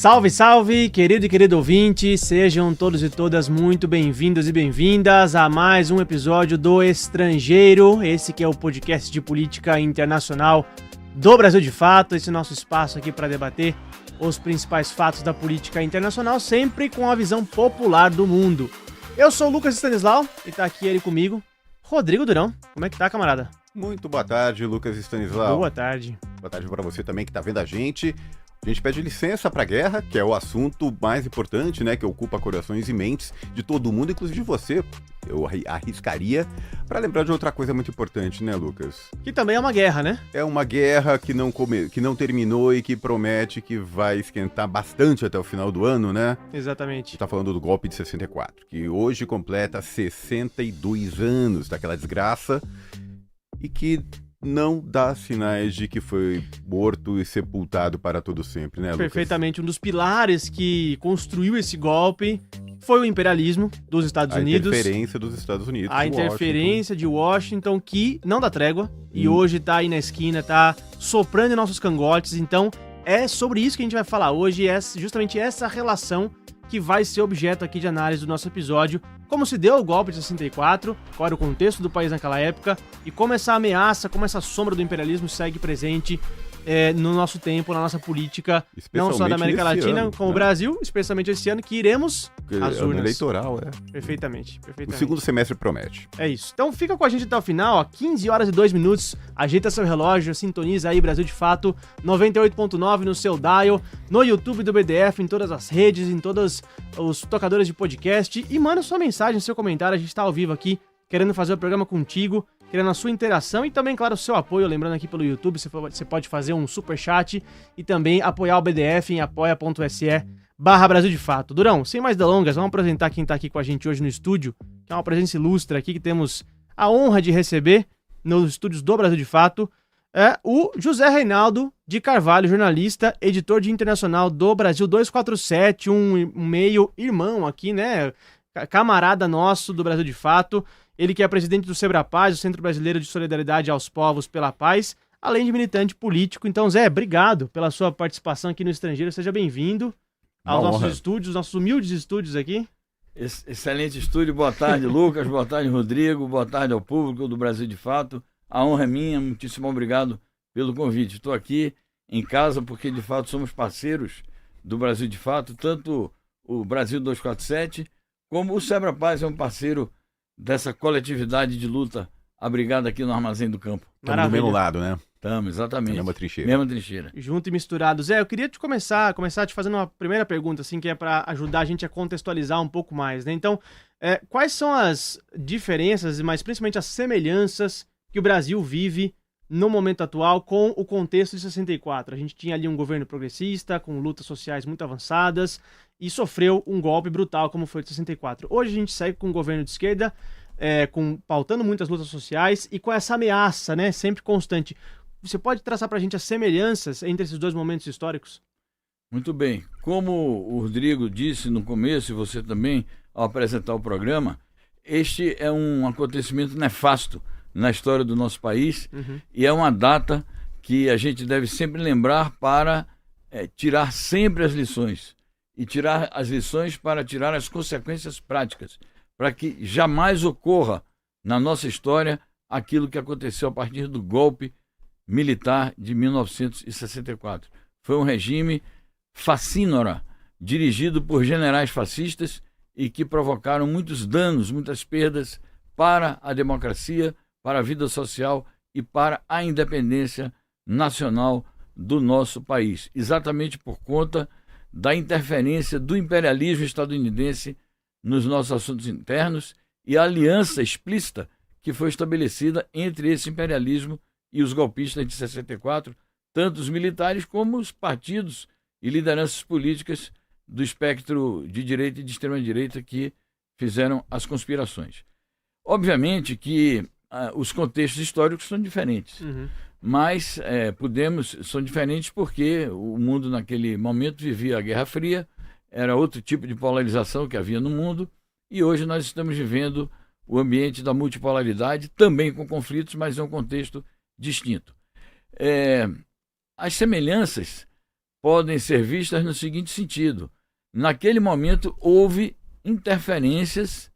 Salve, salve, querido e querido ouvinte, sejam todos e todas muito bem-vindos e bem-vindas a mais um episódio do Estrangeiro, esse que é o podcast de política internacional do Brasil de Fato, esse nosso espaço aqui para debater os principais fatos da política internacional, sempre com a visão popular do mundo. Eu sou o Lucas Stanislau e tá aqui ele comigo, Rodrigo Durão. Como é que tá, camarada? Muito boa tarde, Lucas Stanislau. Boa tarde. Boa tarde para você também que tá vendo a gente. A gente pede licença para a guerra, que é o assunto mais importante, né, que ocupa corações e mentes de todo mundo, inclusive de você. Eu arriscaria para lembrar de outra coisa muito importante, né, Lucas? Que também é uma guerra, né? É uma guerra que não terminou e que promete que vai esquentar bastante até o final do ano, né? Exatamente. A gente tá falando do golpe de 64, que hoje completa 62 anos daquela desgraça e que não dá sinais de que foi morto e sepultado para todo sempre, né, Lucas? Perfeitamente. Um dos pilares que construiu esse golpe foi o imperialismo dos Estados Unidos. A interferência dos Estados Unidos. A interferência de Washington, que não dá trégua. E hoje tá aí na esquina, tá soprando em nossos cangotes. Então, é sobre isso que a gente vai falar hoje. É justamente essa relação que vai ser objeto aqui de análise do nosso episódio. Como se deu o golpe de 64, qual era o contexto do país naquela época e como essa ameaça, como essa sombra do imperialismo segue presente no nosso tempo, na nossa política, não só da América Latina, ano, como o Brasil, especialmente esse ano, que iremos às urnas. Eleitoral, Perfeitamente. O segundo semestre promete. É isso. Então fica com a gente até o final, ó, 15 horas e 2 minutos, ajeita seu relógio, sintoniza aí Brasil de Fato, 98.9 no seu dial, no YouTube do BDF, em todas as redes, em todos os tocadores de podcast e manda sua mensagem, seu comentário, a gente tá ao vivo aqui, querendo fazer o programa contigo, querendo a sua interação e também, claro, o seu apoio. Lembrando aqui pelo YouTube, você pode fazer um superchat e também apoiar o BDF em apoia.se/Brasil de Fato. Durão, sem mais delongas, vamos apresentar quem tá aqui com a gente hoje no estúdio, que é uma presença ilustre aqui, que temos a honra de receber nos estúdios do Brasil de Fato, é o José Reinaldo de Carvalho, jornalista, editor de internacional do Brasil 247, um meio irmão aqui, né, camarada nosso do Brasil de Fato. Ele que é presidente do Sebrapaz, o Centro Brasileiro de Solidariedade aos Povos pela Paz, além de militante político. Então, Zé, obrigado pela sua participação aqui no Estrangeiro. Seja bem-vindo aos nossos estúdios, nossos humildes estúdios aqui. Excelente estúdio. Boa tarde, Lucas. Boa tarde, Rodrigo. Boa tarde ao público do Brasil de Fato. A honra é minha. Muitíssimo obrigado pelo convite. Estou aqui em casa porque, de fato, somos parceiros do Brasil de Fato. Tanto o Brasil 247 como o Sebrapaz é um parceiro dessa coletividade de luta abrigada aqui no Armazém do Campo. Estamos do mesmo lado, né? Estamos, exatamente. Mesma trincheira. Mesma trincheira. Junto e misturado. Zé, eu queria começar te fazendo uma primeira pergunta, assim, que é para ajudar a gente a contextualizar um pouco mais, né? Então, quais são as diferenças, mas principalmente as semelhanças que o Brasil vive no momento atual com o contexto de 64? A gente tinha ali um governo progressista, com lutas sociais muito avançadas, e sofreu um golpe brutal como foi o de 64. Hoje a gente segue com um governo de esquerda, pautando muitas lutas sociais e com essa ameaça, né, sempre constante. Você pode traçar pra gente as semelhanças entre esses dois momentos históricos? Muito bem. Como o Rodrigo disse no começo, e você também, ao apresentar o programa, este é um acontecimento nefasto na história do nosso país, e é uma data que a gente deve sempre lembrar para tirar sempre as lições. E tirar as lições para tirar as consequências práticas, para que jamais ocorra na nossa história aquilo que aconteceu a partir do golpe militar de 1964. Foi um regime facínora, dirigido por generais fascistas e que provocaram muitos danos, muitas perdas para a democracia, para a vida social e para a independência nacional do nosso país. Exatamente por conta da interferência do imperialismo estadunidense nos nossos assuntos internos e a aliança explícita que foi estabelecida entre esse imperialismo e os golpistas de 64, tanto os militares como os partidos e lideranças políticas do espectro de direita e de extrema-direita que fizeram as conspirações. Obviamente que os contextos históricos são diferentes, mas são diferentes porque o mundo naquele momento vivia a Guerra Fria, era outro tipo de polarização que havia no mundo, e hoje nós estamos vivendo o ambiente da multipolaridade, também com conflitos, mas é um contexto distinto. As semelhanças podem ser vistas no seguinte sentido. Naquele momento, houve interferências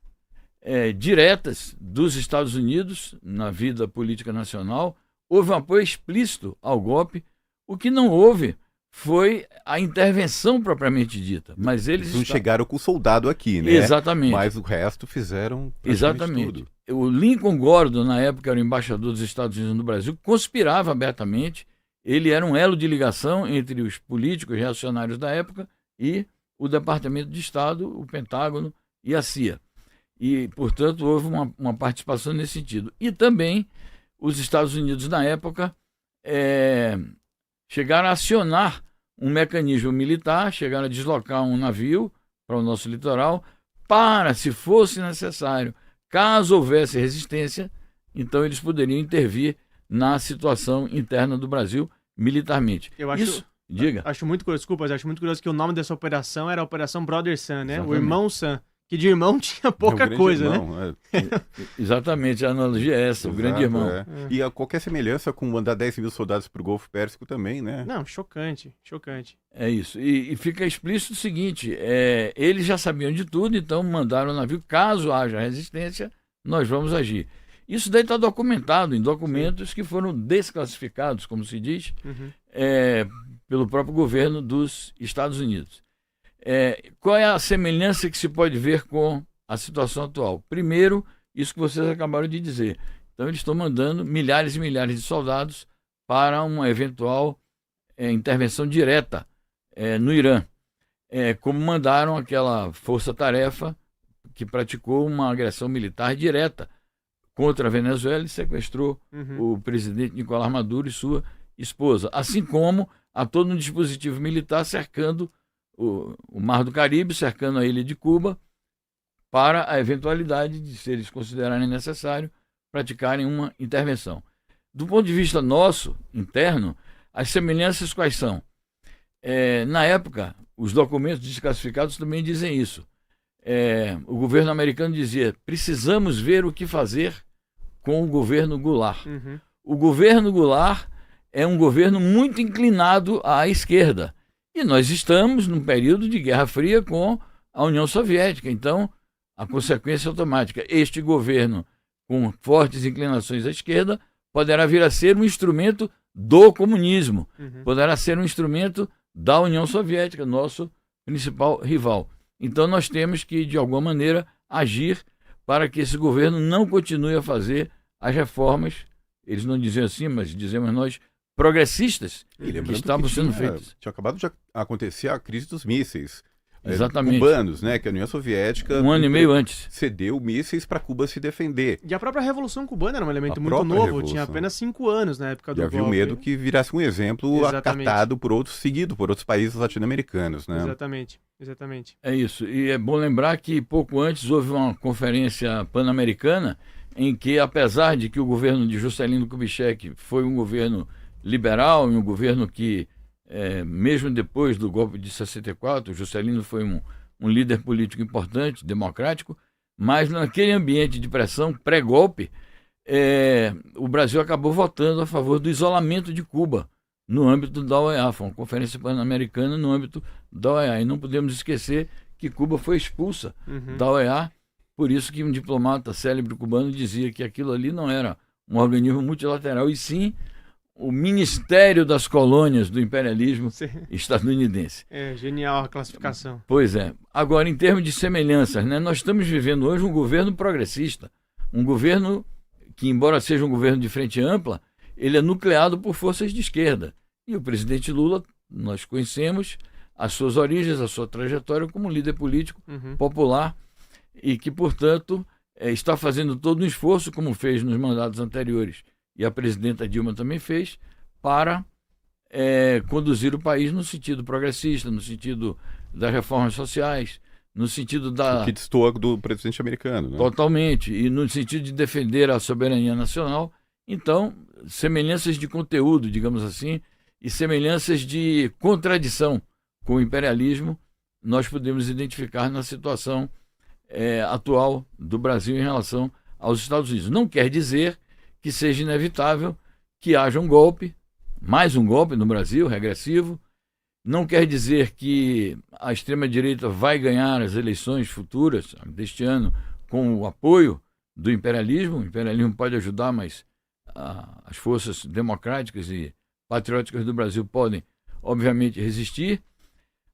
diretas dos Estados Unidos na vida política nacional, houve um apoio explícito ao golpe. O que não houve foi a intervenção propriamente dita. Mas eles não chegaram com o soldado aqui, né? Exatamente. Mas o resto fizeram exatamente tudo. O Lincoln Gordon, na época, era o embaixador dos Estados Unidos no Brasil, conspirava abertamente. Ele era um elo de ligação entre os políticos reacionários da época e o Departamento de Estado, o Pentágono e a CIA. E, portanto, houve uma participação nesse sentido. E também os Estados Unidos, na época, chegaram a acionar um mecanismo militar, chegaram a deslocar um navio para o nosso litoral para, se fosse necessário, caso houvesse resistência, então eles poderiam intervir na situação interna do Brasil militarmente. Eu acho... Isso, diga. Acho muito curioso, desculpa, mas acho muito curioso que o nome dessa operação era a Operação Brother Sun, né? Exatamente. O irmão Sun, que de irmão tinha pouca coisa, irmão, né? Exatamente, a analogia é essa, o grande irmão. E qualquer semelhança com mandar 10 mil soldados para o Golfo Pérsico também, né? Não, chocante, chocante. É isso. E fica explícito o seguinte, eles já sabiam de tudo, então mandaram o navio, caso haja resistência, nós vamos agir. Isso daí está documentado em documentos que foram desclassificados, como se diz, pelo próprio governo dos Estados Unidos. Qual é a semelhança que se pode ver com a situação atual? Primeiro, isso que vocês acabaram de dizer. Então, eles estão mandando milhares e milhares de soldados para uma eventual intervenção direta no Irã, como mandaram aquela força-tarefa que praticou uma agressão militar direta contra a Venezuela e sequestrou o presidente Nicolás Maduro e sua esposa, assim como há todo um dispositivo militar cercando o Mar do Caribe, cercando a ilha de Cuba, para a eventualidade de, se eles considerarem necessário, praticarem uma intervenção. Do ponto de vista nosso, interno, as semelhanças quais são? Na época, os documentos desclassificados também dizem isso. O governo americano dizia, precisamos ver o que fazer com o governo Goulart. O governo Goulart é um governo muito inclinado à esquerda. E nós estamos num período de Guerra Fria com a União Soviética. Então, a consequência automática. Este governo, com fortes inclinações à esquerda, poderá vir a ser um instrumento do comunismo. Poderá ser um instrumento da União Soviética, nosso principal rival. Então, nós temos que, de alguma maneira, agir para que esse governo não continue a fazer as reformas, eles não diziam assim, mas dizemos nós, progressistas, que estavam sendo feitas. Tinha acabado de acontecer a crise dos mísseis. Exatamente. Cubanos, né? Que a União Soviética... Um ano e meio antes. Cedeu mísseis para Cuba se defender. E a própria Revolução Cubana era um elemento muito novo, tinha apenas 5 anos na época do golpe. E havia o medo que virasse um exemplo acatado por outros, seguido por outros países latino-americanos, né? Exatamente. É isso. E é bom lembrar que pouco antes houve uma conferência pan-americana em que, apesar de que o governo de Juscelino Kubitschek foi um governo liberal, um governo que, mesmo depois do golpe de 64, Juscelino foi um líder político importante, democrático, mas naquele ambiente de pressão pré-golpe, o Brasil acabou votando a favor do isolamento de Cuba no âmbito da OEA. Foi uma conferência pan-americana no âmbito da OEA. E não podemos esquecer que Cuba foi expulsa da OEA, por isso que um diplomata célebre cubano dizia que aquilo ali não era um organismo multilateral, e sim o Ministério das Colônias do imperialismo estadunidense. Genial a classificação. Pois é. Agora, em termos de semelhanças, né, nós estamos vivendo hoje um governo progressista, um governo que, embora seja um governo de frente ampla, ele é nucleado por forças de esquerda. E o presidente Lula, nós conhecemos as suas origens, a sua trajetória como líder político popular e que, portanto, está fazendo todo um esforço, como fez nos mandatos anteriores, e a presidenta Dilma também fez, para conduzir o país no sentido progressista, no sentido das reformas sociais, no sentido da... O que destoa do presidente americano, né? Totalmente, e no sentido de defender a soberania nacional. Então, semelhanças de conteúdo, digamos assim, e semelhanças de contradição com o imperialismo, nós podemos identificar na situação atual do Brasil em relação aos Estados Unidos. Não quer dizer que seja inevitável que haja um golpe, mais um golpe no Brasil, regressivo. Não quer dizer que a extrema-direita vai ganhar as eleições futuras deste ano com o apoio do imperialismo. O imperialismo pode ajudar, mas as forças democráticas e patrióticas do Brasil podem, obviamente, resistir,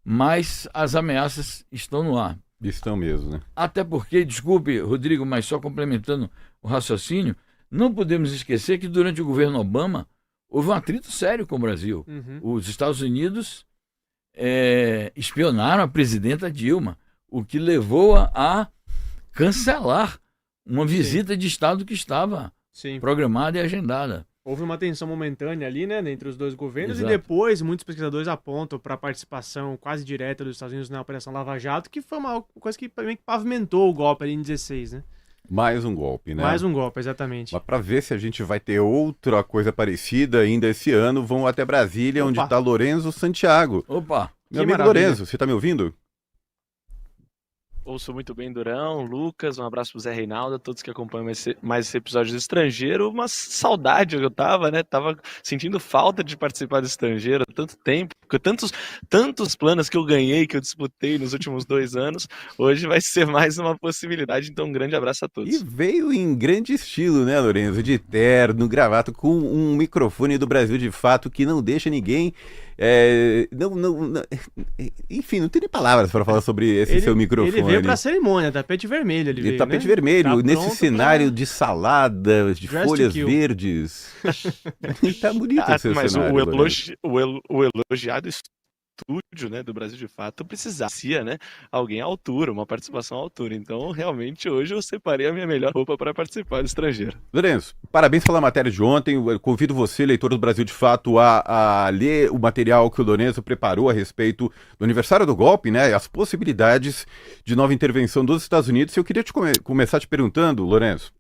mas as ameaças estão no ar. Estão mesmo, né? Até porque, desculpe, Rodrigo, mas só complementando o raciocínio, não podemos esquecer que durante o governo Obama houve um atrito sério com o Brasil. Os Estados Unidos espionaram a presidenta Dilma, o que levou a cancelar uma visita de Estado que estava programada e agendada. Houve uma tensão momentânea ali, né, entre os dois governos. Exato. E depois muitos pesquisadores apontam para a participação quase direta dos Estados Unidos na Operação Lava Jato, que foi uma coisa que meio que pavimentou o golpe ali em 16, né? Mais um golpe, né? Mais um golpe, exatamente. Mas para ver se a gente vai ter outra coisa parecida ainda esse ano, vão até Brasília, onde está Lorenzo Santiago. Opa! Meu amigo Lorenzo, você está me ouvindo? Ouço muito bem, Durão, Lucas, um abraço pro Zé Reinaldo, a todos que acompanham mais esse episódio do Estrangeiro. Uma saudade que eu tava, né? Tava sentindo falta de participar do Estrangeiro há tanto tempo, porque tantos planos que eu ganhei, que eu disputei nos últimos 2 anos, hoje vai ser mais uma possibilidade, então um grande abraço a todos. E veio em grande estilo, né, Lorenzo? De terno, gravata, com um microfone do Brasil de Fato que não deixa ninguém... enfim, não tem nem palavras para falar sobre esse seu microfone. Ele veio pra cerimônia, tapete vermelho. Ele veio, tapete né? vermelho, Tá nesse cenário de saladas, de folhas verdes. Tá bonito esse mas cenário. o elogiado estúdio, né, do Brasil de Fato precisaria, né, alguém à altura, uma participação à altura. Então, realmente, hoje eu separei a minha melhor roupa para participar do Estrangeiro. Lorenzo, parabéns pela matéria de ontem. Eu convido você, leitor do Brasil de Fato, a ler o material que o Lorenzo preparou a respeito do aniversário do golpe, né, as possibilidades de nova intervenção dos Estados Unidos. Eu queria começar te perguntando, Lorenzo,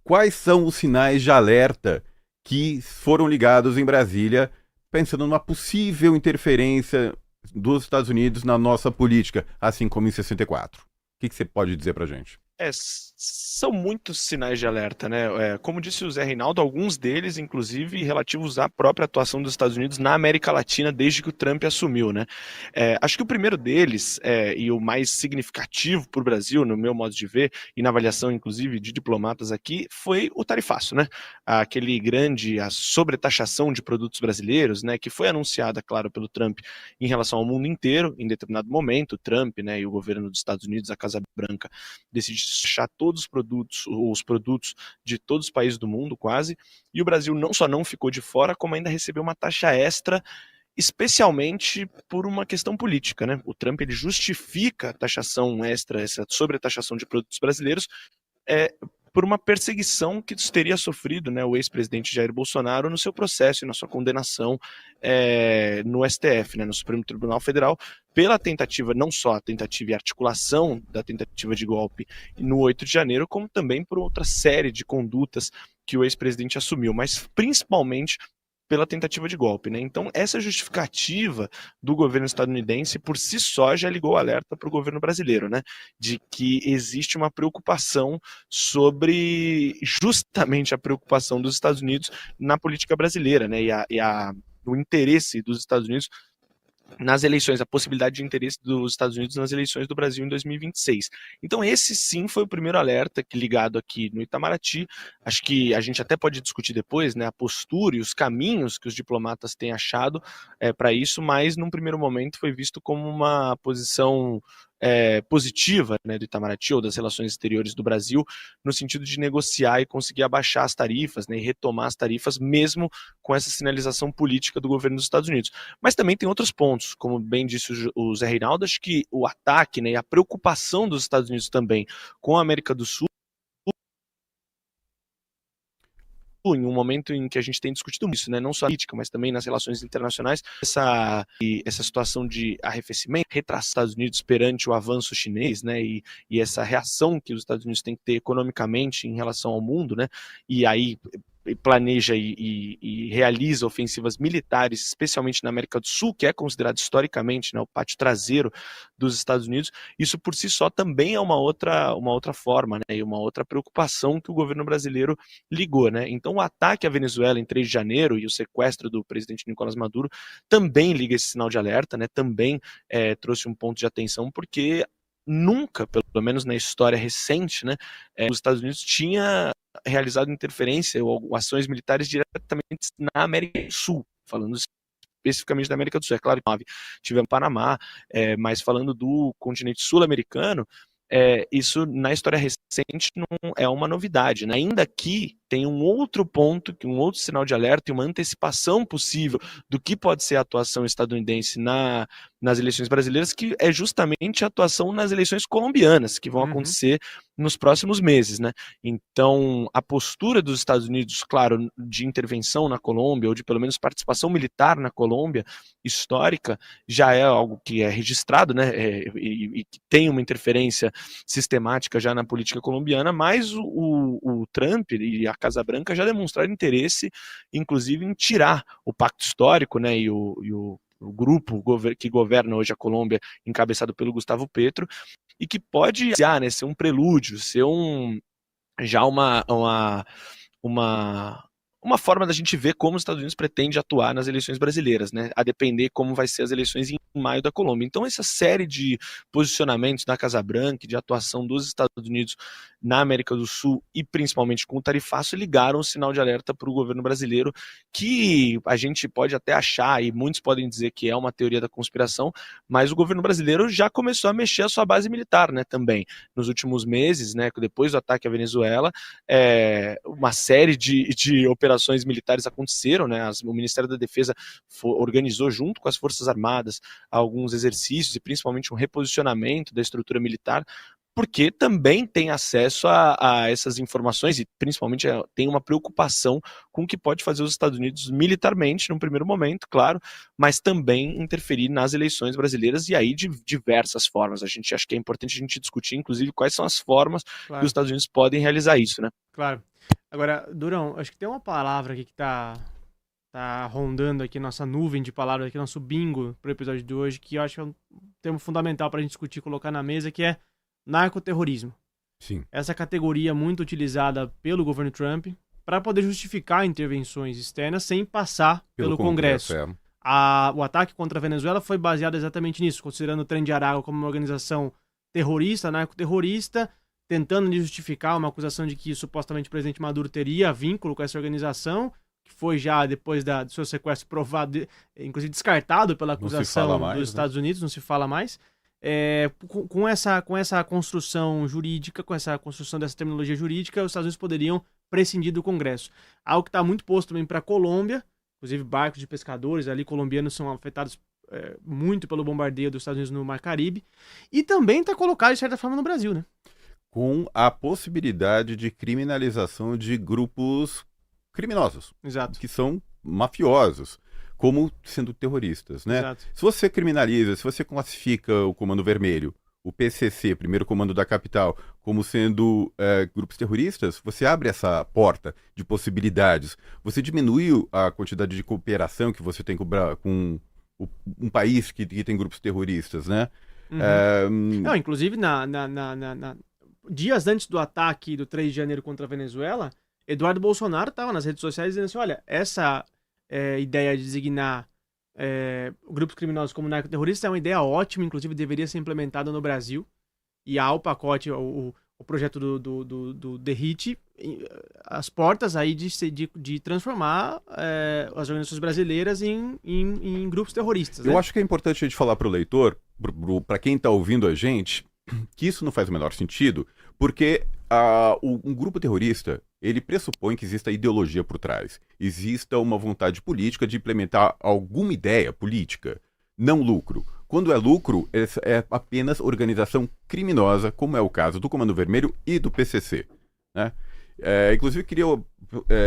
quais são os sinais de alerta que foram ligados em Brasília pensando numa possível interferência dos Estados Unidos na nossa política, assim como em 64. O que você pode dizer pra gente? São muitos sinais de alerta, né? Como disse o Zé Reinaldo, alguns deles, inclusive, relativos à própria atuação dos Estados Unidos na América Latina desde que o Trump assumiu, né? Acho que o primeiro deles, e o mais significativo para o Brasil, no meu modo de ver, e na avaliação, inclusive, de diplomatas aqui, foi o tarifaço, né? A sobretaxação de produtos brasileiros, né? Que foi anunciada, claro, pelo Trump em relação ao mundo inteiro, em determinado momento. O Trump, né, e o governo dos Estados Unidos, a Casa Branca, decidiu taxar todos os produtos de todos os países do mundo, quase, e o Brasil não só não ficou de fora, como ainda recebeu uma taxa extra, especialmente por uma questão política, né? O Trump, ele justifica a taxação extra, essa sobretaxação de produtos brasileiros, por uma perseguição que teria sofrido, né, o ex-presidente Jair Bolsonaro no seu processo e na sua condenação no STF, né, no Supremo Tribunal Federal, pela tentativa, não só a tentativa e articulação da tentativa de golpe no 8 de janeiro, como também por outra série de condutas que o ex-presidente assumiu, mas principalmente pela tentativa de golpe, né? Então, essa justificativa do governo estadunidense, por si só, já ligou alerta para o governo brasileiro, né? De que existe uma preocupação sobre justamente a preocupação dos Estados Unidos na política brasileira, né? O interesse dos Estados Unidos nas eleições, a possibilidade de interesse dos Estados Unidos nas eleições do Brasil em 2026. Então esse sim foi o primeiro alerta que, ligado aqui no Itamaraty. Acho que a gente até pode discutir depois, né, a postura e os caminhos que os diplomatas têm achado para isso, mas num primeiro momento foi visto como uma posição positiva, né, do Itamaraty ou das relações exteriores do Brasil, no sentido de negociar e conseguir abaixar as tarifas, né, e retomar as tarifas, mesmo com essa sinalização política do governo dos Estados Unidos. Mas também tem outros pontos, como bem disse o Zé Reinaldo, acho que o ataque, né, e a preocupação dos Estados Unidos também com a América do Sul, em um momento em que a gente tem discutido isso, né? Não só na política, mas também nas relações internacionais, essa situação de arrefecimento, retração dos Estados Unidos perante o avanço chinês, né? E essa reação que os Estados Unidos têm que ter economicamente em relação ao mundo, né? E aí planeja e realiza ofensivas militares, especialmente na América do Sul, que é considerado historicamente, né, o pátio traseiro dos Estados Unidos, isso por si só também é uma outra forma, né, e uma outra preocupação que o governo brasileiro ligou, né? Então o ataque à Venezuela em 3 de janeiro e o sequestro do presidente Nicolás Maduro também liga esse sinal de alerta, né? Também trouxe um ponto de atenção, porque nunca, pelo menos na história recente, né, os Estados Unidos tinha realizado interferência ou ações militares diretamente na América do Sul, falando especificamente da América do Sul. É claro que tivemos Panamá, mas falando do continente sul-americano, isso na história recente não é uma novidade, né? Ainda que tem um outro ponto, um outro sinal de alerta e uma antecipação possível do que pode ser a atuação estadunidense nas eleições brasileiras, que é justamente a atuação nas eleições colombianas, que vão acontecer nos próximos meses, né? Então, a postura dos Estados Unidos, claro, de intervenção na Colômbia, ou de pelo menos participação militar na Colômbia, histórica, já é algo que é registrado, né? E que tem uma interferência sistemática já na política colombiana, mas o Trump e a Casa Branca já demonstraram interesse, inclusive, em tirar o pacto histórico, né, e o grupo que governa hoje a Colômbia, encabeçado pelo Gustavo Petro, e que pode ser um prelúdio, ser já uma forma da gente ver como os Estados Unidos pretende atuar nas eleições brasileiras, né? A depender como vai ser as eleições em maio da Colômbia. Então, essa série de posicionamentos da Casa Branca, de atuação dos Estados Unidos na América do Sul e principalmente com o tarifaço, ligaram um sinal de alerta para o governo brasileiro, que a gente pode até achar, e muitos podem dizer que é uma teoria da conspiração, mas o governo brasileiro já começou a mexer a sua base militar, né, também. Nos últimos meses, né, depois do ataque à Venezuela, uma série de operações militares aconteceram, né, o Ministério da Defesa organizou junto com as Forças Armadas alguns exercícios e principalmente um reposicionamento da estrutura militar, porque também tem acesso a essas informações e principalmente tem uma preocupação com o que pode fazer os Estados Unidos militarmente num primeiro momento, claro, mas também interferir nas eleições brasileiras, e aí de diversas formas. A gente acha que é importante a gente discutir, inclusive, quais são as formas que os Estados Unidos podem realizar isso, né? Claro. Agora, Durão, acho que tem uma palavra aqui que tá rondando aqui nossa nuvem de palavras, aqui nosso bingo pro episódio de hoje, que eu acho que é um termo fundamental pra gente discutir e colocar na mesa, que é narcoterrorismo. Sim. Essa categoria muito utilizada pelo governo Trump para poder justificar intervenções externas sem passar pelo Congresso. O ataque contra a Venezuela foi baseado exatamente nisso, considerando o Tren de Aragua como uma organização terrorista, narcoterrorista, tentando justificar uma acusação de que supostamente o presidente Maduro teria vínculo com essa organização, que foi já depois do seu sequestro provado, inclusive descartado pela acusação dos Estados Unidos, não se fala mais. Com essa construção jurídica, com essa construção dessa terminologia jurídica, os Estados Unidos poderiam prescindir do Congresso. Algo que está muito posto também para a Colômbia, inclusive barcos de pescadores ali colombianos são afetados muito pelo bombardeio dos Estados Unidos no Mar Caribe, e também está colocado de certa forma no Brasil, né? Com a possibilidade de criminalização de grupos criminosos, exato, que são mafiosos, como sendo terroristas, né? Exato. Se você criminaliza, se você classifica o Comando Vermelho, o PCC, Primeiro Comando da Capital, como sendo grupos terroristas, você abre essa porta de possibilidades. Você diminui a quantidade de cooperação que você tem com um país que tem grupos terroristas, né? Uhum. Não, inclusive, dias antes do ataque do 3 de janeiro contra a Venezuela, Eduardo Bolsonaro estava nas redes sociais dizendo assim, olha, essa ideia de designar grupos criminosos como narcoterroristas é uma ideia ótima, inclusive deveria ser implementada no Brasil, e há o pacote, o projeto do DERIT, as portas aí de transformar as organizações brasileiras em grupos terroristas. Eu acho que é importante a gente falar para o leitor, para quem está ouvindo a gente, que isso não faz o menor sentido, porque um grupo terrorista, ele pressupõe que exista ideologia por trás, exista uma vontade política de implementar alguma ideia política, não lucro. Quando é lucro, é apenas organização criminosa, como é o caso do Comando Vermelho e do PCC, né? Inclusive, queria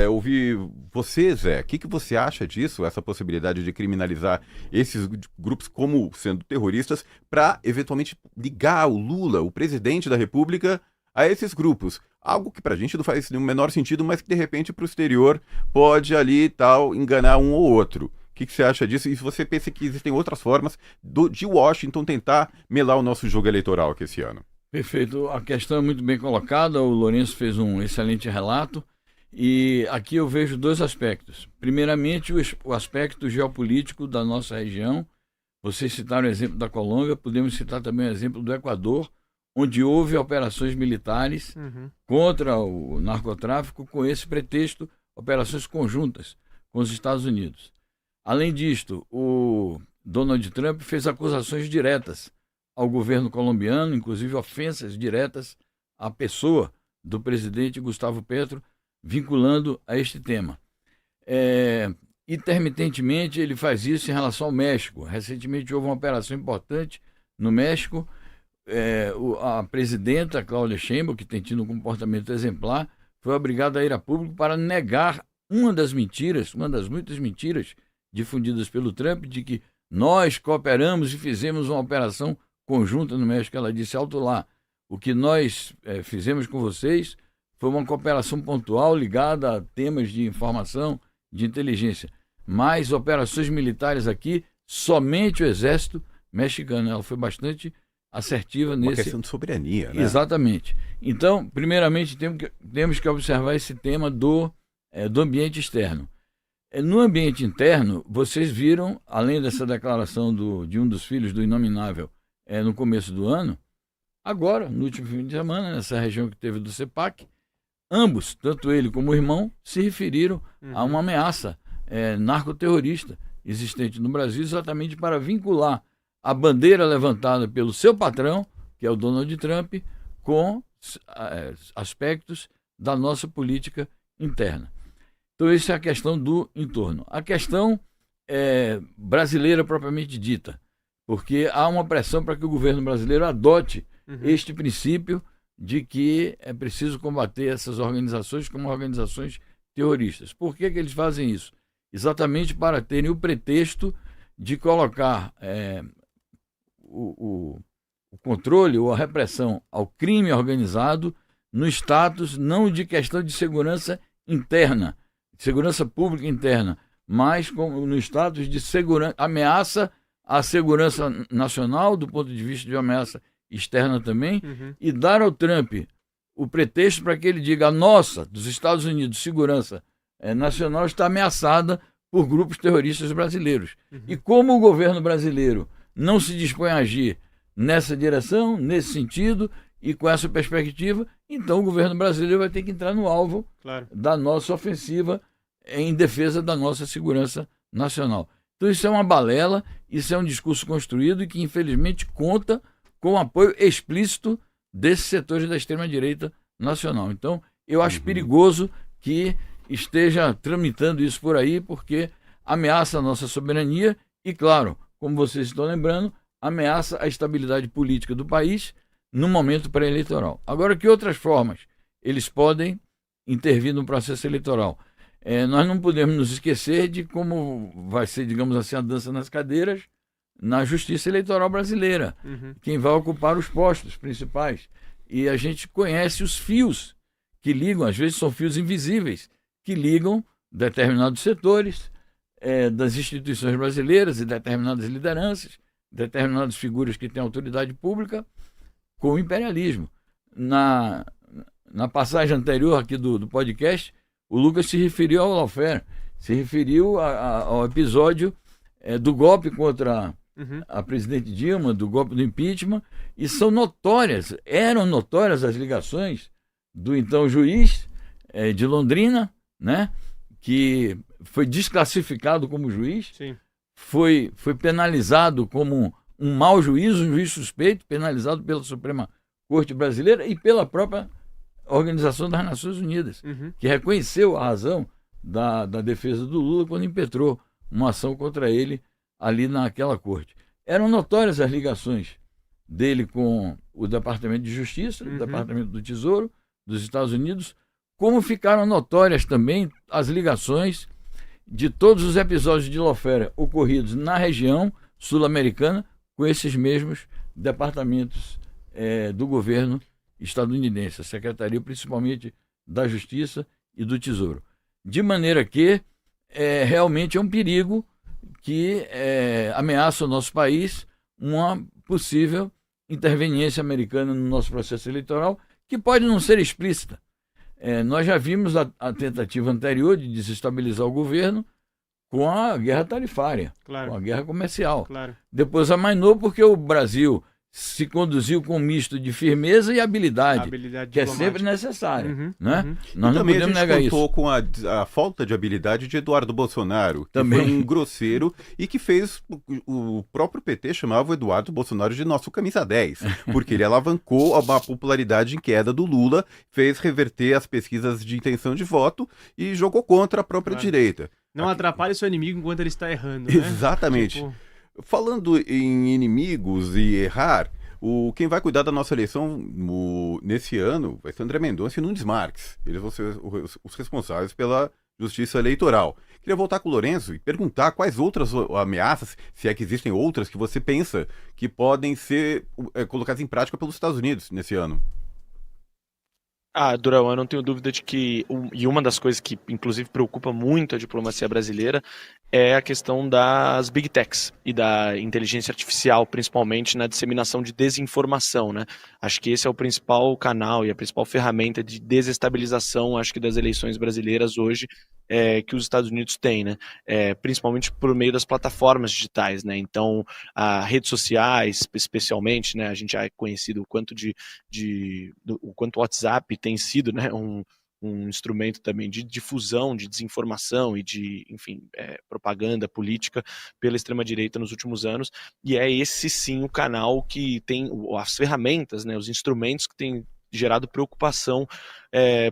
ouvir você, Zé, o que você acha disso, essa possibilidade de criminalizar esses grupos como sendo terroristas, para eventualmente ligar o Lula, o presidente da República, a esses grupos. Algo que pra gente não faz nenhum menor sentido, mas que de repente pro exterior pode ali e tal enganar um ou outro. O que você acha disso? E se você pensa que existem outras formas de Washington tentar melar o nosso jogo eleitoral aqui esse ano? Perfeito. A questão é muito bem colocada. O Lourenço fez um excelente relato. E aqui eu vejo dois aspectos. Primeiramente, o aspecto geopolítico da nossa região. Vocês citaram o exemplo da Colômbia, podemos citar também o exemplo do Equador, onde houve operações militares contra o narcotráfico com esse pretexto, operações conjuntas com os Estados Unidos. Além disto, o Donald Trump fez acusações diretas ao governo colombiano, inclusive ofensas diretas à pessoa do presidente Gustavo Petro, vinculando a este tema. Intermitentemente, ele faz isso em relação ao México. Recentemente houve uma operação importante no México. A presidenta Cláudia Sheinbaum, que tem tido um comportamento exemplar, foi obrigada a ir a público para negar uma das muitas mentiras difundidas pelo Trump, de que nós cooperamos e fizemos uma operação conjunta no México. Ela disse: alto lá, o que nós fizemos com vocês foi uma cooperação pontual ligada a temas de informação, de inteligência. Mas operações militares aqui, somente o exército mexicano. Ela foi bastante assertiva nesse... Uma questão de soberania, né? Exatamente. Então, primeiramente, temos que observar esse tema do ambiente externo. No ambiente interno, vocês viram, além dessa declaração de um dos filhos do Inominável no começo do ano, agora, no último fim de semana, nessa região que teve do CEPAC, ambos, tanto ele como o irmão, se referiram a uma ameaça narcoterrorista existente no Brasil, exatamente para vincular a bandeira levantada pelo seu patrão, que é o Donald Trump, com aspectos da nossa política interna. Então, essa é a questão do entorno. A questão brasileira propriamente dita, porque há uma pressão para que o governo brasileiro adote este princípio de que é preciso combater essas organizações como organizações terroristas. Por que eles fazem isso? Exatamente para terem o pretexto de colocar o controle ou a repressão ao crime organizado no status não de questão de segurança interna, segurança pública interna, mas no status de ameaça à segurança nacional, do ponto de vista de ameaça externa também, e dar ao Trump o pretexto para que ele diga: a nossa, dos Estados Unidos, segurança nacional está ameaçada por grupos terroristas brasileiros. E como o governo brasileiro não se dispõe a agir nessa direção, nesse sentido e com essa perspectiva, então o governo brasileiro vai ter que entrar no alvo da nossa ofensiva em defesa da nossa segurança nacional. Então isso é uma balela, isso é um discurso construído e que infelizmente conta com o apoio explícito desses setores da extrema-direita nacional. Então eu acho perigoso que esteja tramitando isso por aí, porque ameaça a nossa soberania e, claro, como vocês estão lembrando, ameaça a estabilidade política do país no momento pré-eleitoral. Agora, que outras formas eles podem intervir no processo eleitoral? Nós não podemos nos esquecer de como vai ser, digamos assim, a dança nas cadeiras na justiça eleitoral brasileira. Quem vai ocupar os postos principais. E a gente conhece os fios que ligam, às vezes são fios invisíveis, que ligam determinados setores das instituições brasileiras e determinadas lideranças, determinadas figuras que têm autoridade pública, com o imperialismo. Na passagem anterior aqui do podcast, o Lucas se referiu ao lawfare, se referiu ao episódio do golpe contra a presidente Dilma, do golpe do impeachment, e eram notórias as ligações do então juiz de Londrina, né, que foi desclassificado como juiz, foi penalizado como um mau juiz, um juiz suspeito, penalizado pela Suprema Corte Brasileira e pela própria Organização das Nações Unidas, que reconheceu a razão da defesa do Lula quando impetrou uma ação contra ele ali naquela corte. Eram notórias as ligações dele com o Departamento de Justiça, o Departamento do Tesouro dos Estados Unidos, como ficaram notórias também as ligações de todos os episódios de lawfare ocorridos na região sul-americana com esses mesmos departamentos do governo estadunidense, a Secretaria principalmente da Justiça e do Tesouro. De maneira que realmente é um perigo que ameaça o nosso país, uma possível interveniência americana no nosso processo eleitoral, que pode não ser explícita. Nós já vimos a tentativa anterior de desestabilizar o governo com a guerra tarifária, Claro. com a guerra comercial. Claro. Depois amainou porque o Brasil se conduziu com um misto de firmeza e habilidade, que é sempre necessária. Né? Nós não podemos negar isso. Também a gente contou com a falta de habilidade de Eduardo Bolsonaro, que Também. foi um grosseiro e que fez o próprio PT chamava o Eduardo Bolsonaro de nosso camisa 10, porque ele alavancou a popularidade em queda do Lula, fez reverter as pesquisas de intenção de voto e jogou contra a própria direita. Não atrapalhe seu inimigo enquanto ele está errando, né? Exatamente. Tipo... Falando em inimigos e errar, quem vai cuidar da nossa eleição nesse ano vai ser André Mendonça e Nunes Marques. Eles vão ser os responsáveis pela justiça eleitoral. Queria voltar com o Lourenço e perguntar quais outras ameaças, se é que existem outras, que você pensa que podem ser colocadas em prática pelos Estados Unidos nesse ano. Durão, eu não tenho dúvida de que, e uma das coisas que inclusive preocupa muito a diplomacia brasileira é a questão das big techs e da inteligência artificial, principalmente na disseminação de desinformação, né? Acho que esse é o principal canal e a principal ferramenta de desestabilização, acho que das eleições brasileiras hoje, que os Estados Unidos têm, né? Principalmente por meio das plataformas digitais, né? Então, redes sociais, especialmente, né? A gente já é conhecido o quanto o quanto o WhatsApp tem sido, né? Um instrumento também de difusão, de desinformação e de, enfim, propaganda política pela extrema-direita nos últimos anos, e é esse sim o canal que tem as ferramentas, né, os instrumentos que têm gerado preocupação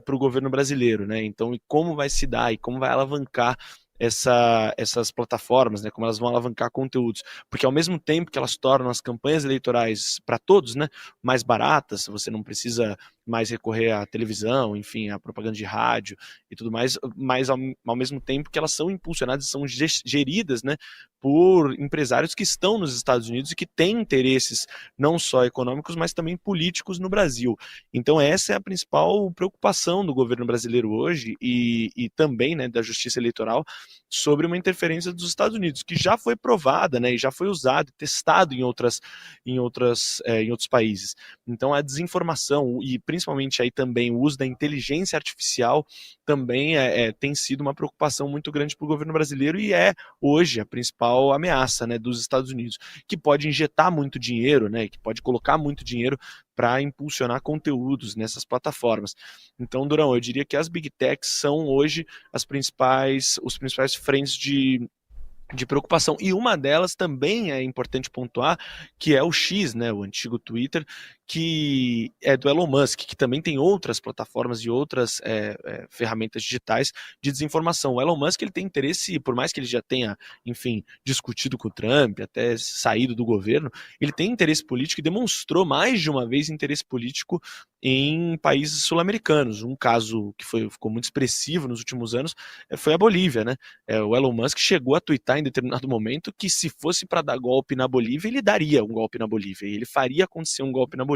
para o governo brasileiro, né? Então, e como vai se dar e como vai alavancar essas plataformas, né, como elas vão alavancar conteúdos, porque ao mesmo tempo que elas tornam as campanhas eleitorais para todos, né, mais baratas, você não precisa mais recorrer à televisão, enfim, à propaganda de rádio e tudo mais, mas ao mesmo tempo que elas são impulsionadas, são geridas, né, por empresários que estão nos Estados Unidos e que têm interesses não só econômicos, mas também políticos no Brasil. Então essa é a principal preocupação do governo brasileiro hoje e também, né, da justiça eleitoral, sobre uma interferência dos Estados Unidos, que já foi provada, né, e já foi usado, testado em outros países. Então a desinformação e principalmente aí também o uso da inteligência artificial também tem sido uma preocupação muito grande para o governo brasileiro e é hoje a principal ameaça, né, dos Estados Unidos, que pode injetar muito dinheiro, né, que pode colocar muito dinheiro para impulsionar conteúdos nessas plataformas. Então, Durão, eu diria que as Big Techs são hoje os principais frentes de preocupação. E uma delas também é importante pontuar, que é o X, né, o antigo Twitter, que é do Elon Musk, que também tem outras plataformas e outras ferramentas digitais de desinformação. O Elon Musk ele tem interesse, por mais que ele já tenha, enfim, discutido com o Trump, até saído do governo, ele tem interesse político e demonstrou mais de uma vez interesse político em países sul-americanos. Um caso que ficou muito expressivo nos últimos anos foi a Bolívia, né? O Elon Musk chegou a twittar em determinado momento que se fosse para dar golpe na Bolívia, ele daria um golpe na Bolívia, e ele faria acontecer um golpe na Bolívia.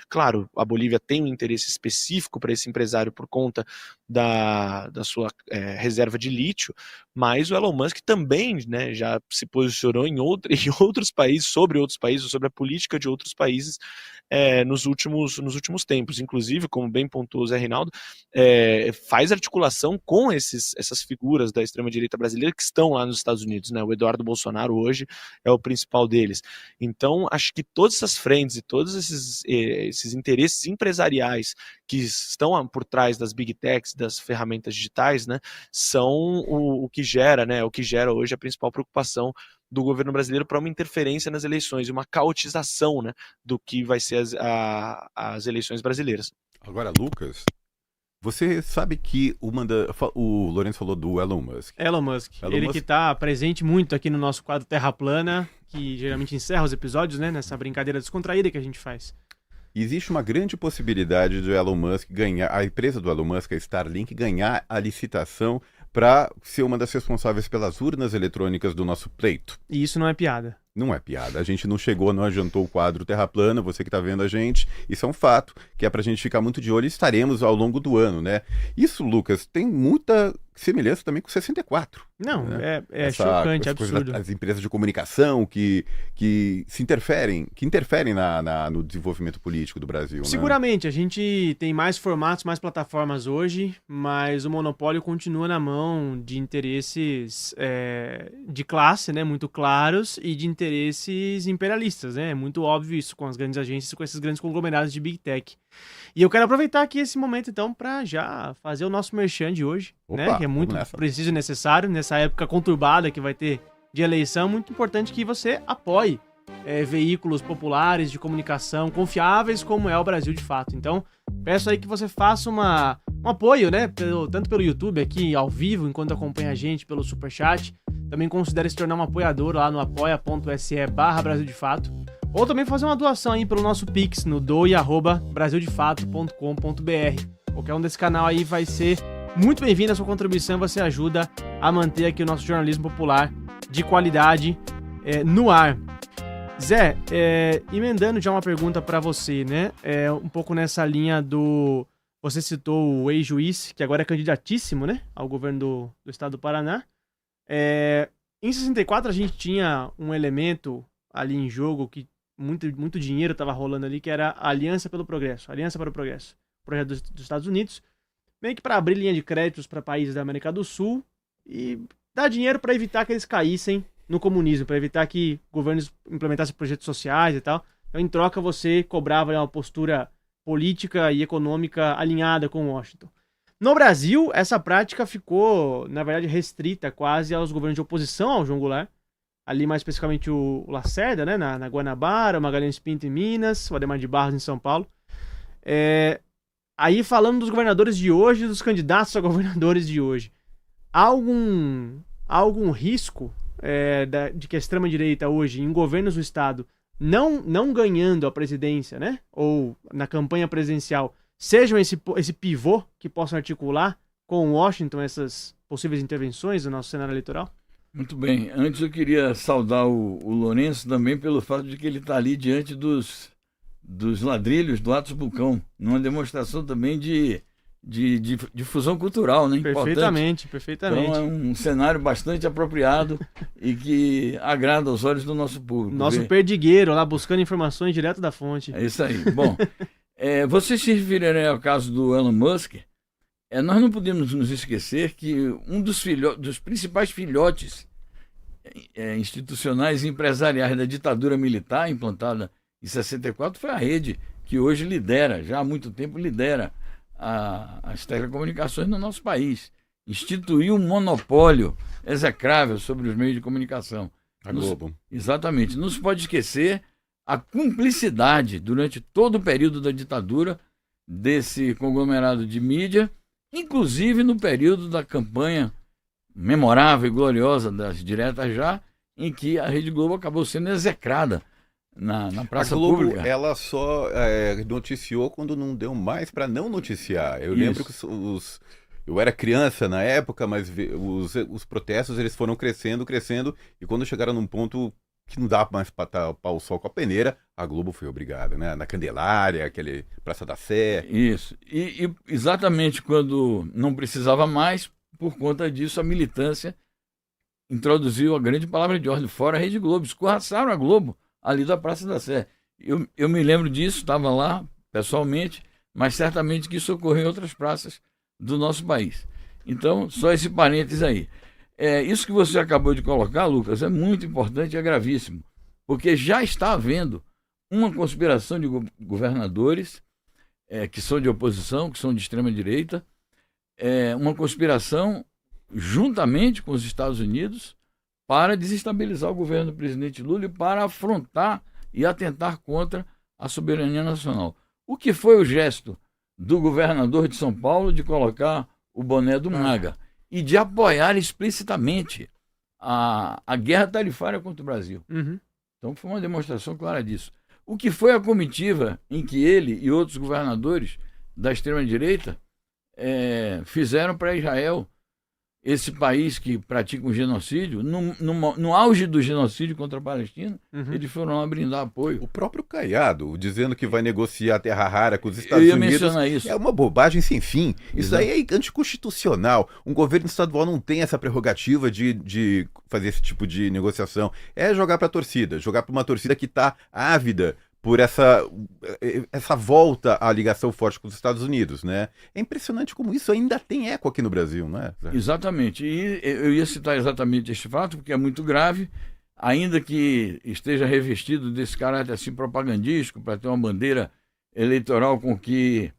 Claro, a Bolívia tem um interesse específico para esse empresário por conta da sua reserva de lítio, mas o Elon Musk também, né, já se posicionou em outros países, sobre a política de outros países nos últimos tempos. Inclusive, como bem pontuou o Zé Reinaldo, faz articulação com essas figuras da extrema-direita brasileira que estão lá nos Estados Unidos, né? O Eduardo Bolsonaro hoje é o principal deles. Então, acho que todas essas frentes e todos esses interesses empresariais que estão por trás das Big Techs, das ferramentas digitais, né, são o que gera, né, hoje a principal preocupação do governo brasileiro para uma interferência nas eleições, uma caotização, né, do que vai ser as eleições brasileiras. Agora, Lucas, você sabe que o Lourenço falou do Elon Musk. Elon Musk, que está presente muito aqui no nosso quadro Terra Plana, que geralmente encerra os episódios, né, nessa brincadeira descontraída que a gente faz. Existe uma grande possibilidade do Elon Musk ganhar, a empresa do Elon Musk, a Starlink, ganhar a licitação para ser uma das responsáveis pelas urnas eletrônicas do nosso pleito. E isso não é piada. Não é piada. A gente não chegou, não adiantou o quadro Terra Plana, você que está vendo a gente. Isso é um fato, que é para a gente ficar muito de olho e estaremos ao longo do ano, né? Isso, Lucas, tem muita semelhança também com 64. Não, né? é chocante, absurdo. As empresas de comunicação que interferem no desenvolvimento político do Brasil. Seguramente, a gente tem mais formatos, mais plataformas hoje, mas o monopólio continua na mão de interesses de classe, né, muito claros, e de interesses imperialistas, né? É muito óbvio isso com as grandes agências, com esses grandes conglomerados de Big Tech. E eu quero aproveitar aqui esse momento, então, para já fazer o nosso merchan de hoje, né? Que é muito preciso e necessário nessa época conturbada que vai ter de eleição. Muito importante que você apoie veículos populares de comunicação confiáveis como é o Brasil de Fato. Então, peço aí que você faça um apoio, né? Tanto pelo YouTube aqui ao vivo, enquanto acompanha a gente pelo Superchat. Também considere se tornar um apoiador lá no apoia.se/Brasil de Fato. Ou também fazer uma doação aí pelo nosso Pix no doe@brasildefato.com.br. Qualquer um desse canal aí vai ser muito bem-vindo. A sua contribuição você ajuda a manter aqui o nosso jornalismo popular de qualidade no ar. Zé, emendando já uma pergunta para você, né? Um pouco nessa linha do... Você citou o ex-juiz, que agora é candidatíssimo, né? Ao governo do estado do Paraná. Em 64 a gente tinha um elemento ali em jogo que muito dinheiro estava rolando ali, que era a Aliança pelo Progresso, Aliança para o Progresso, projeto dos Estados Unidos, meio que para abrir linha de créditos para países da América do Sul e dar dinheiro para evitar que eles caíssem no comunismo, para evitar que governos implementassem projetos sociais e tal. Então, em troca, você cobrava uma postura política e econômica alinhada com Washington. No Brasil, essa prática ficou, na verdade, restrita quase aos governos de oposição ao João Goulart. Ali, mais especificamente, o Lacerda, né, na Guanabara, o Magalhães Pinto em Minas, o Adhemar de Barros em São Paulo. Aí, falando dos governadores de hoje, dos candidatos a governadores de hoje, há algum risco de que a extrema-direita hoje, em governos do Estado, não ganhando a presidência, né, ou na campanha presidencial, sejam esse pivô que possam articular com Washington essas possíveis intervenções do nosso cenário eleitoral? Muito bem. Antes eu queria saudar o Lourenço também pelo fato de que ele está ali diante dos ladrilhos do Atos Bulcão, numa demonstração também de difusão cultural, né? Perfeitamente. Então é um cenário bastante apropriado e que agrada aos olhos do nosso público. Nosso perdigueiro lá buscando informações direto da fonte. É isso aí. Bom, você se referindo ao caso do Elon Musk, nós não podemos nos esquecer que um dos principais filhotes institucionais e empresariais da ditadura militar implantada em 64 foi a rede, que hoje já há muito tempo lidera as telecomunicações no nosso país. Instituiu um monopólio execrável sobre os meios de comunicação. A Globo. Exatamente. Não se pode esquecer a cumplicidade durante todo o período da ditadura desse conglomerado de mídia, inclusive no período da campanha memorável e gloriosa das diretas já, em que a Rede Globo acabou sendo execrada na praça pública. Ela só noticiou quando não deu mais para não noticiar. Eu lembro que eu era criança na época, mas os protestos eles foram crescendo, e quando chegaram num ponto que não dava mais para tapar o sol com a peneira, a Globo foi obrigada, né? Na Candelária, aquele Praça da Sé. Isso. E exatamente quando não precisava mais, por conta disso, a militância introduziu a grande palavra de ordem: fora a Rede Globo. Escorraçaram a Globo ali da Praça da Sé. Eu me lembro disso, estava lá pessoalmente, mas certamente que isso ocorreu em outras praças do nosso país. Então, só esse parênteses aí. Isso que você acabou de colocar, Lucas, é muito importante e é gravíssimo, porque já está havendo uma conspiração de governadores que são de oposição, que são de extrema-direita, uma conspiração juntamente com os Estados Unidos para desestabilizar o governo do presidente Lula e para afrontar e atentar contra a soberania nacional. O que foi o gesto do governador de São Paulo de colocar o boné do MAGA e de apoiar explicitamente a guerra tarifária contra o Brasil. Uhum. Então foi uma demonstração clara disso. O que foi a comitiva em que ele e outros governadores da extrema-direita fizeram para Israel esse país que pratica um genocídio, no auge do genocídio contra a Palestina, eles foram lá brindar apoio. O próprio Caiado, dizendo que vai negociar a terra rara com os Estados Eu ia Unidos, mencionar isso. é uma bobagem sem fim. Isso Exato. aí é anticonstitucional. Um governo estadual não tem essa prerrogativa de fazer esse tipo de negociação. É jogar para a torcida, jogar para uma torcida que está ávida por essa volta à ligação forte com os Estados Unidos, né? É impressionante como isso ainda tem eco aqui no Brasil, não é? Exatamente. E eu ia citar exatamente este fato, porque é muito grave, ainda que esteja revestido desse caráter assim propagandístico, para ter uma bandeira eleitoral com que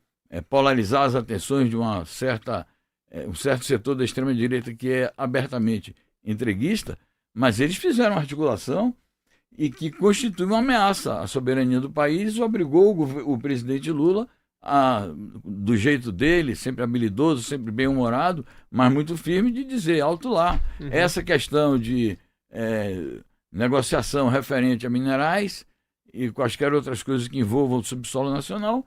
polarizar as atenções de um certo setor da extrema-direita que é abertamente entreguista, mas eles fizeram uma articulação e que constitui uma ameaça à soberania do país, obrigou o presidente Lula, do jeito dele, sempre habilidoso, sempre bem-humorado, mas muito firme, de dizer alto lá. Essa questão de negociação referente a minerais e quaisquer outras coisas que envolvam o subsolo nacional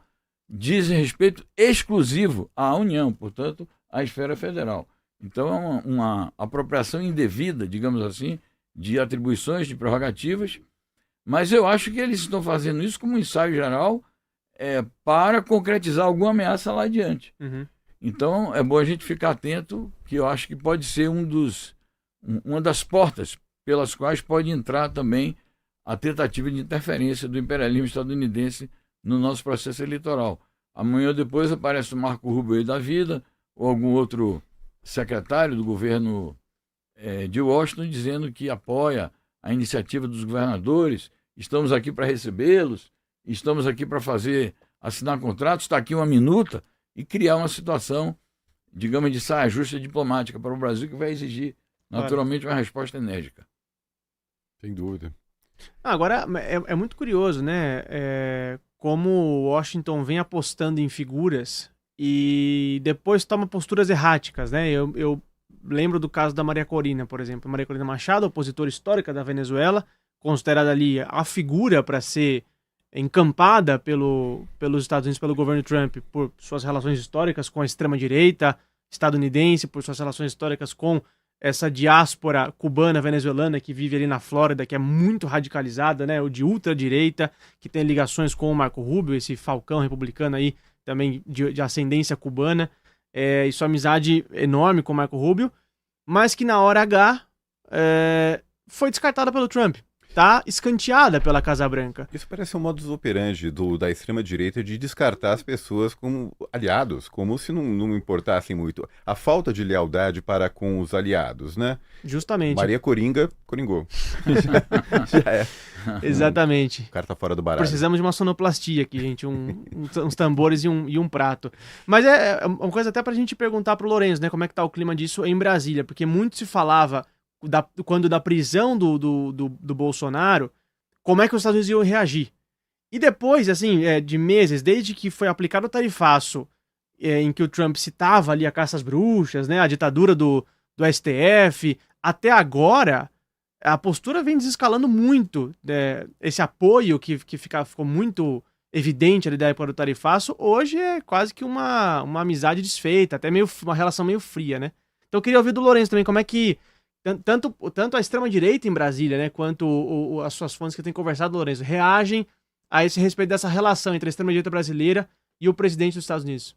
dizem respeito exclusivo à União, portanto, à esfera federal. Então é uma apropriação indevida, digamos assim, de atribuições, de prerrogativas, mas eu acho que eles estão fazendo isso como um ensaio geral para concretizar alguma ameaça lá adiante. Então é bom a gente ficar atento, que eu acho que pode ser uma das portas pelas quais pode entrar também a tentativa de interferência do imperialismo estadunidense no nosso processo eleitoral. Amanhã ou depois aparece o Marco Rubio aí da vida, ou algum outro secretário do governo de Washington dizendo que apoia a iniciativa dos governadores, estamos aqui para recebê-los, estamos aqui para assinar contratos, está aqui uma minuta, e criar uma situação, digamos, de saia justa diplomática para o Brasil, que vai exigir naturalmente uma resposta enérgica. Sem dúvida. Agora, é muito curioso, né? Como Washington vem apostando em figuras e depois toma posturas erráticas, né? Eu lembro do caso da Maria Corina, por exemplo. Maria Corina Machado, opositora histórica da Venezuela, considerada ali a figura para ser encampada pelos Estados Unidos, pelo governo Trump, por suas relações históricas com a extrema-direita estadunidense, por suas relações históricas com essa diáspora cubana, venezuelana, que vive ali na Flórida, que é muito radicalizada, né? O de ultradireita, que tem ligações com o Marco Rubio, esse falcão republicano aí, também de ascendência cubana. E sua amizade enorme com o Marco Rubio, mas que na hora H foi descartada pelo Trump. Tá escanteada pela Casa Branca. Isso parece um modus operandi da extrema-direita de descartar as pessoas como aliados, como se não importassem muito. A falta de lealdade para com os aliados, né? Justamente. Maria Coringou. Já é. Exatamente. O cara tá fora do baralho. Precisamos de uma sonoplastia aqui, gente. Uns tambores e um prato. Mas é uma coisa até pra gente perguntar pro Lourenço, né? Como é que tá o clima disso em Brasília. Porque muito se falava quando da prisão do Bolsonaro, como é que os Estados Unidos iam reagir. E depois, assim, de meses, desde que foi aplicado o tarifaço, em que o Trump citava ali a caça às bruxas, né, a ditadura do STF, até agora, a postura vem desescalando muito. Esse apoio que ficou muito evidente ali da época do tarifaço, hoje é quase que uma amizade desfeita, até uma relação meio fria, né? Então eu queria ouvir do Lourenço também, como é que tanto a extrema-direita em Brasília, né, quanto as suas fontes que têm conversado, Lourenço, reagem a esse respeito dessa relação entre a extrema-direita brasileira e o presidente dos Estados Unidos.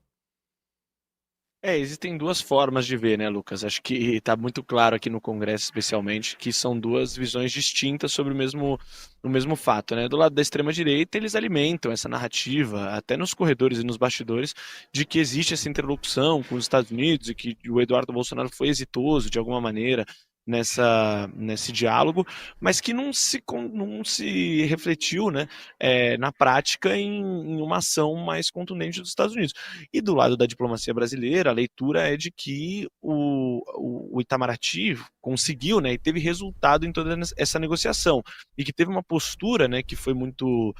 Existem duas formas de ver, né, Lucas? Acho que está muito claro aqui no Congresso, especialmente, que são duas visões distintas sobre o mesmo fato, né? Do lado da extrema-direita, eles alimentam essa narrativa, até nos corredores e nos bastidores, de que existe essa interlocução com os Estados Unidos e que o Eduardo Bolsonaro foi exitoso, de alguma maneira, nesse diálogo, mas que não se refletiu, né, na prática em uma ação mais contundente dos Estados Unidos. E do lado da diplomacia brasileira, a leitura é de que o Itamaraty conseguiu, né, e teve resultado em toda essa negociação, e que teve uma postura, né, que foi muito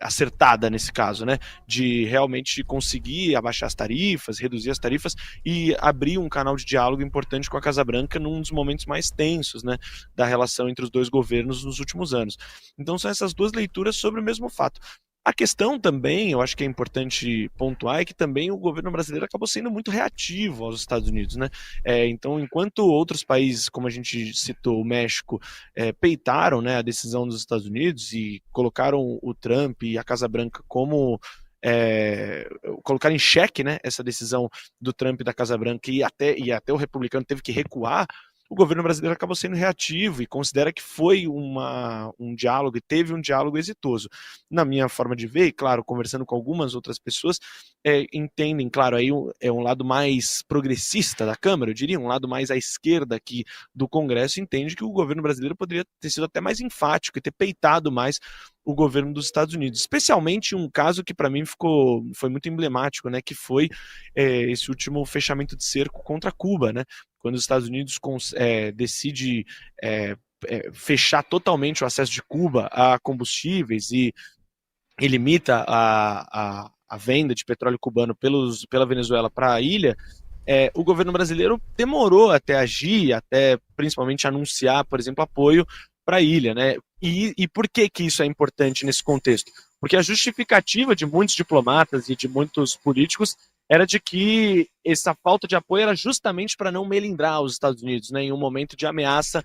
acertada nesse caso, né, de realmente conseguir abaixar as tarifas, reduzir as tarifas e abrir um canal de diálogo importante com a Casa Branca num dos momentos mais tensos, né, da relação entre os dois governos nos últimos anos. Então são essas duas leituras sobre o mesmo fato. A questão também, eu acho que é importante pontuar, é que também o governo brasileiro acabou sendo muito reativo aos Estados Unidos, né? Então, enquanto outros países, como a gente citou, o México, peitaram, né, a decisão dos Estados Unidos e colocaram o Trump e a Casa Branca como colocar em xeque, né, essa decisão do Trump e da Casa Branca e até o republicano teve que recuar, o governo brasileiro acabou sendo reativo e considera que foi um diálogo e teve um diálogo exitoso. Na minha forma de ver, e claro, conversando com algumas outras pessoas, entendem, claro, aí um lado mais progressista da Câmara, eu diria, um lado mais à esquerda aqui do Congresso, entende que o governo brasileiro poderia ter sido até mais enfático e ter peitado mais o governo dos Estados Unidos, especialmente um caso que para mim foi muito emblemático, né, que foi esse último fechamento de cerco contra Cuba, né, quando os Estados Unidos decide fechar totalmente o acesso de Cuba a combustíveis e limita a venda de petróleo cubano pela Venezuela para a ilha, o governo brasileiro demorou até agir, até principalmente anunciar, por exemplo, apoio para a ilha, né? E por que isso é importante nesse contexto? Porque a justificativa de muitos diplomatas e de muitos políticos era de que essa falta de apoio era justamente para não melindrar os Estados Unidos, né, em um momento de ameaça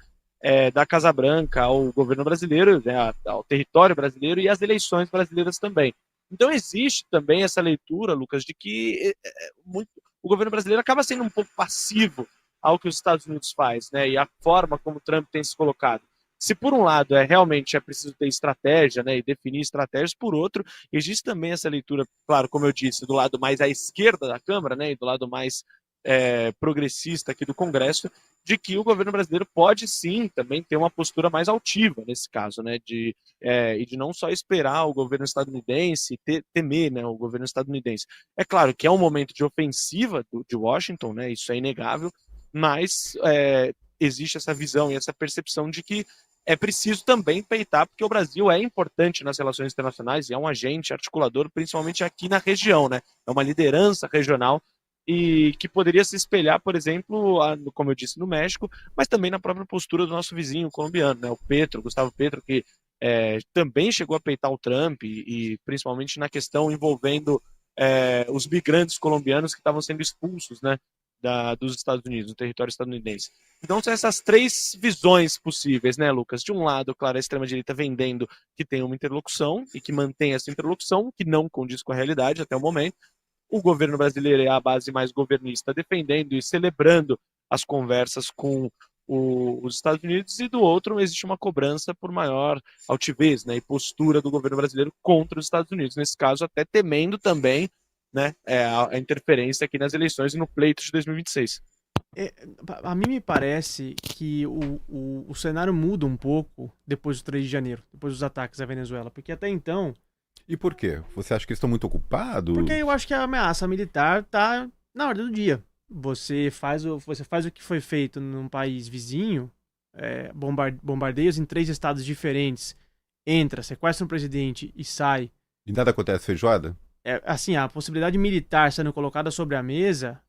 da Casa Branca ao governo brasileiro, né, ao território brasileiro e às eleições brasileiras também. Então existe também essa leitura, Lucas, de que o governo brasileiro acaba sendo um pouco passivo ao que os Estados Unidos faz, né, e a forma como o Trump tem se colocado. Se por um lado realmente é preciso ter estratégia, né, e definir estratégias, por outro, existe também essa leitura, claro, como eu disse, do lado mais à esquerda da Câmara, né, e do lado mais progressista aqui do Congresso, de que o governo brasileiro pode sim também ter uma postura mais altiva nesse caso, né, e de não só esperar o governo estadunidense, temer, né, o governo estadunidense. É claro que é um momento de ofensiva de Washington, né, isso é inegável, mas existe essa visão e essa percepção de que é preciso também peitar, porque o Brasil é importante nas relações internacionais e é um agente articulador, principalmente aqui na região, né? É uma liderança regional e que poderia se espelhar, por exemplo, como eu disse, no México, mas também na própria postura do nosso vizinho colombiano, né? O Gustavo Petro, que também chegou a peitar o Trump e principalmente na questão envolvendo os migrantes colombianos que estavam sendo expulsos, né, dos Estados Unidos, do território estadunidense. Então são essas três visões possíveis, né, Lucas? De um lado, claro, a extrema-direita vendendo que tem uma interlocução e que mantém essa interlocução, que não condiz com a realidade até o momento. O governo brasileiro é a base mais governista, defendendo e celebrando as conversas com os Estados Unidos, e do outro existe uma cobrança por maior altivez, né, e postura do governo brasileiro contra os Estados Unidos, nesse caso até temendo também, né, a interferência aqui nas eleições e no pleito de 2026. A mim me parece que o cenário muda um pouco depois do 3 de janeiro, depois dos ataques à Venezuela, porque até então... E por quê? Você acha que eles estão muito ocupados? Porque eu acho que a ameaça militar está na ordem do dia. Você faz o que foi feito num país vizinho, bombardeios em 3 estados diferentes, entra, sequestra um presidente e sai. E nada acontece feijoada? Assim, a possibilidade militar sendo colocada sobre a mesa,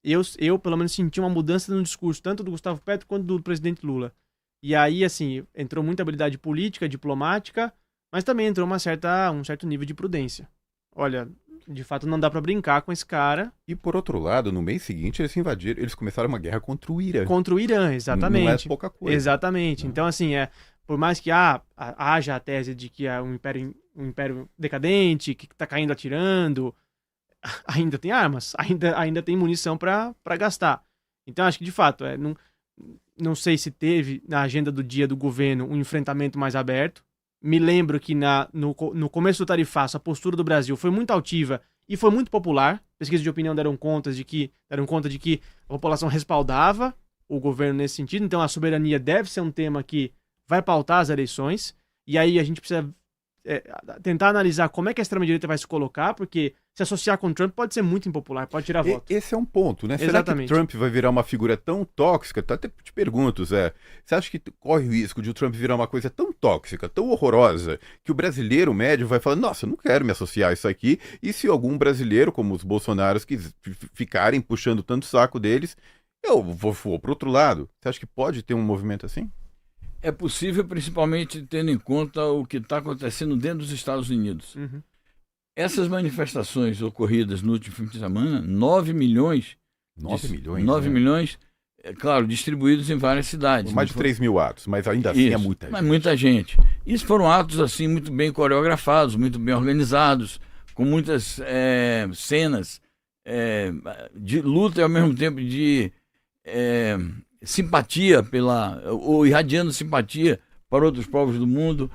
eu pelo menos senti uma mudança no discurso, tanto do Gustavo Petro quanto do presidente Lula. E aí, assim, entrou muita habilidade política, diplomática, mas também entrou um certo nível de prudência. Olha, de fato não dá pra brincar com esse cara. E por outro lado, no mês seguinte eles começaram uma guerra contra o Irã. Contra o Irã, exatamente. Não é pouca coisa. Exatamente. Não. Então, assim, por mais que haja a tese de que é um império decadente, que tá caindo atirando, ainda tem armas, ainda tem munição para gastar. Então, acho que, de fato, não sei se teve na agenda do dia do governo um enfrentamento mais aberto. Me lembro que no começo do tarifaço a postura do Brasil foi muito altiva e foi muito popular. Pesquisas de opinião deram conta de que a população respaldava o governo nesse sentido. Então, a soberania deve ser um tema que vai pautar as eleições, e aí a gente precisa tentar analisar como é que a extrema-direita vai se colocar, porque se associar com Trump pode ser muito impopular, pode tirar voto. Esse é um ponto, né? Exatamente. Será que Trump vai virar uma figura tão tóxica? Até te pergunto, Zé, você acha que corre o risco de o Trump virar uma coisa tão tóxica, tão horrorosa, que o brasileiro médio vai falar, nossa, eu não quero me associar a isso aqui, e se algum brasileiro, como os bolsonaros, que ficarem puxando tanto saco deles, eu vou pro outro lado. Você acha que pode ter um movimento assim? É possível, principalmente tendo em conta o que está acontecendo dentro dos Estados Unidos. Uhum. essas manifestações ocorridas no último fim de semana, 9 milhões... 9 milhões? 9 né? milhões, claro, distribuídos em várias cidades. Mais de 3 mil atos, mas ainda assim é muita gente. Mas muita gente. Isso foram atos assim muito bem coreografados, muito bem organizados, com muitas cenas de luta e ao mesmo tempo de simpatia ou irradiando simpatia para outros povos do mundo,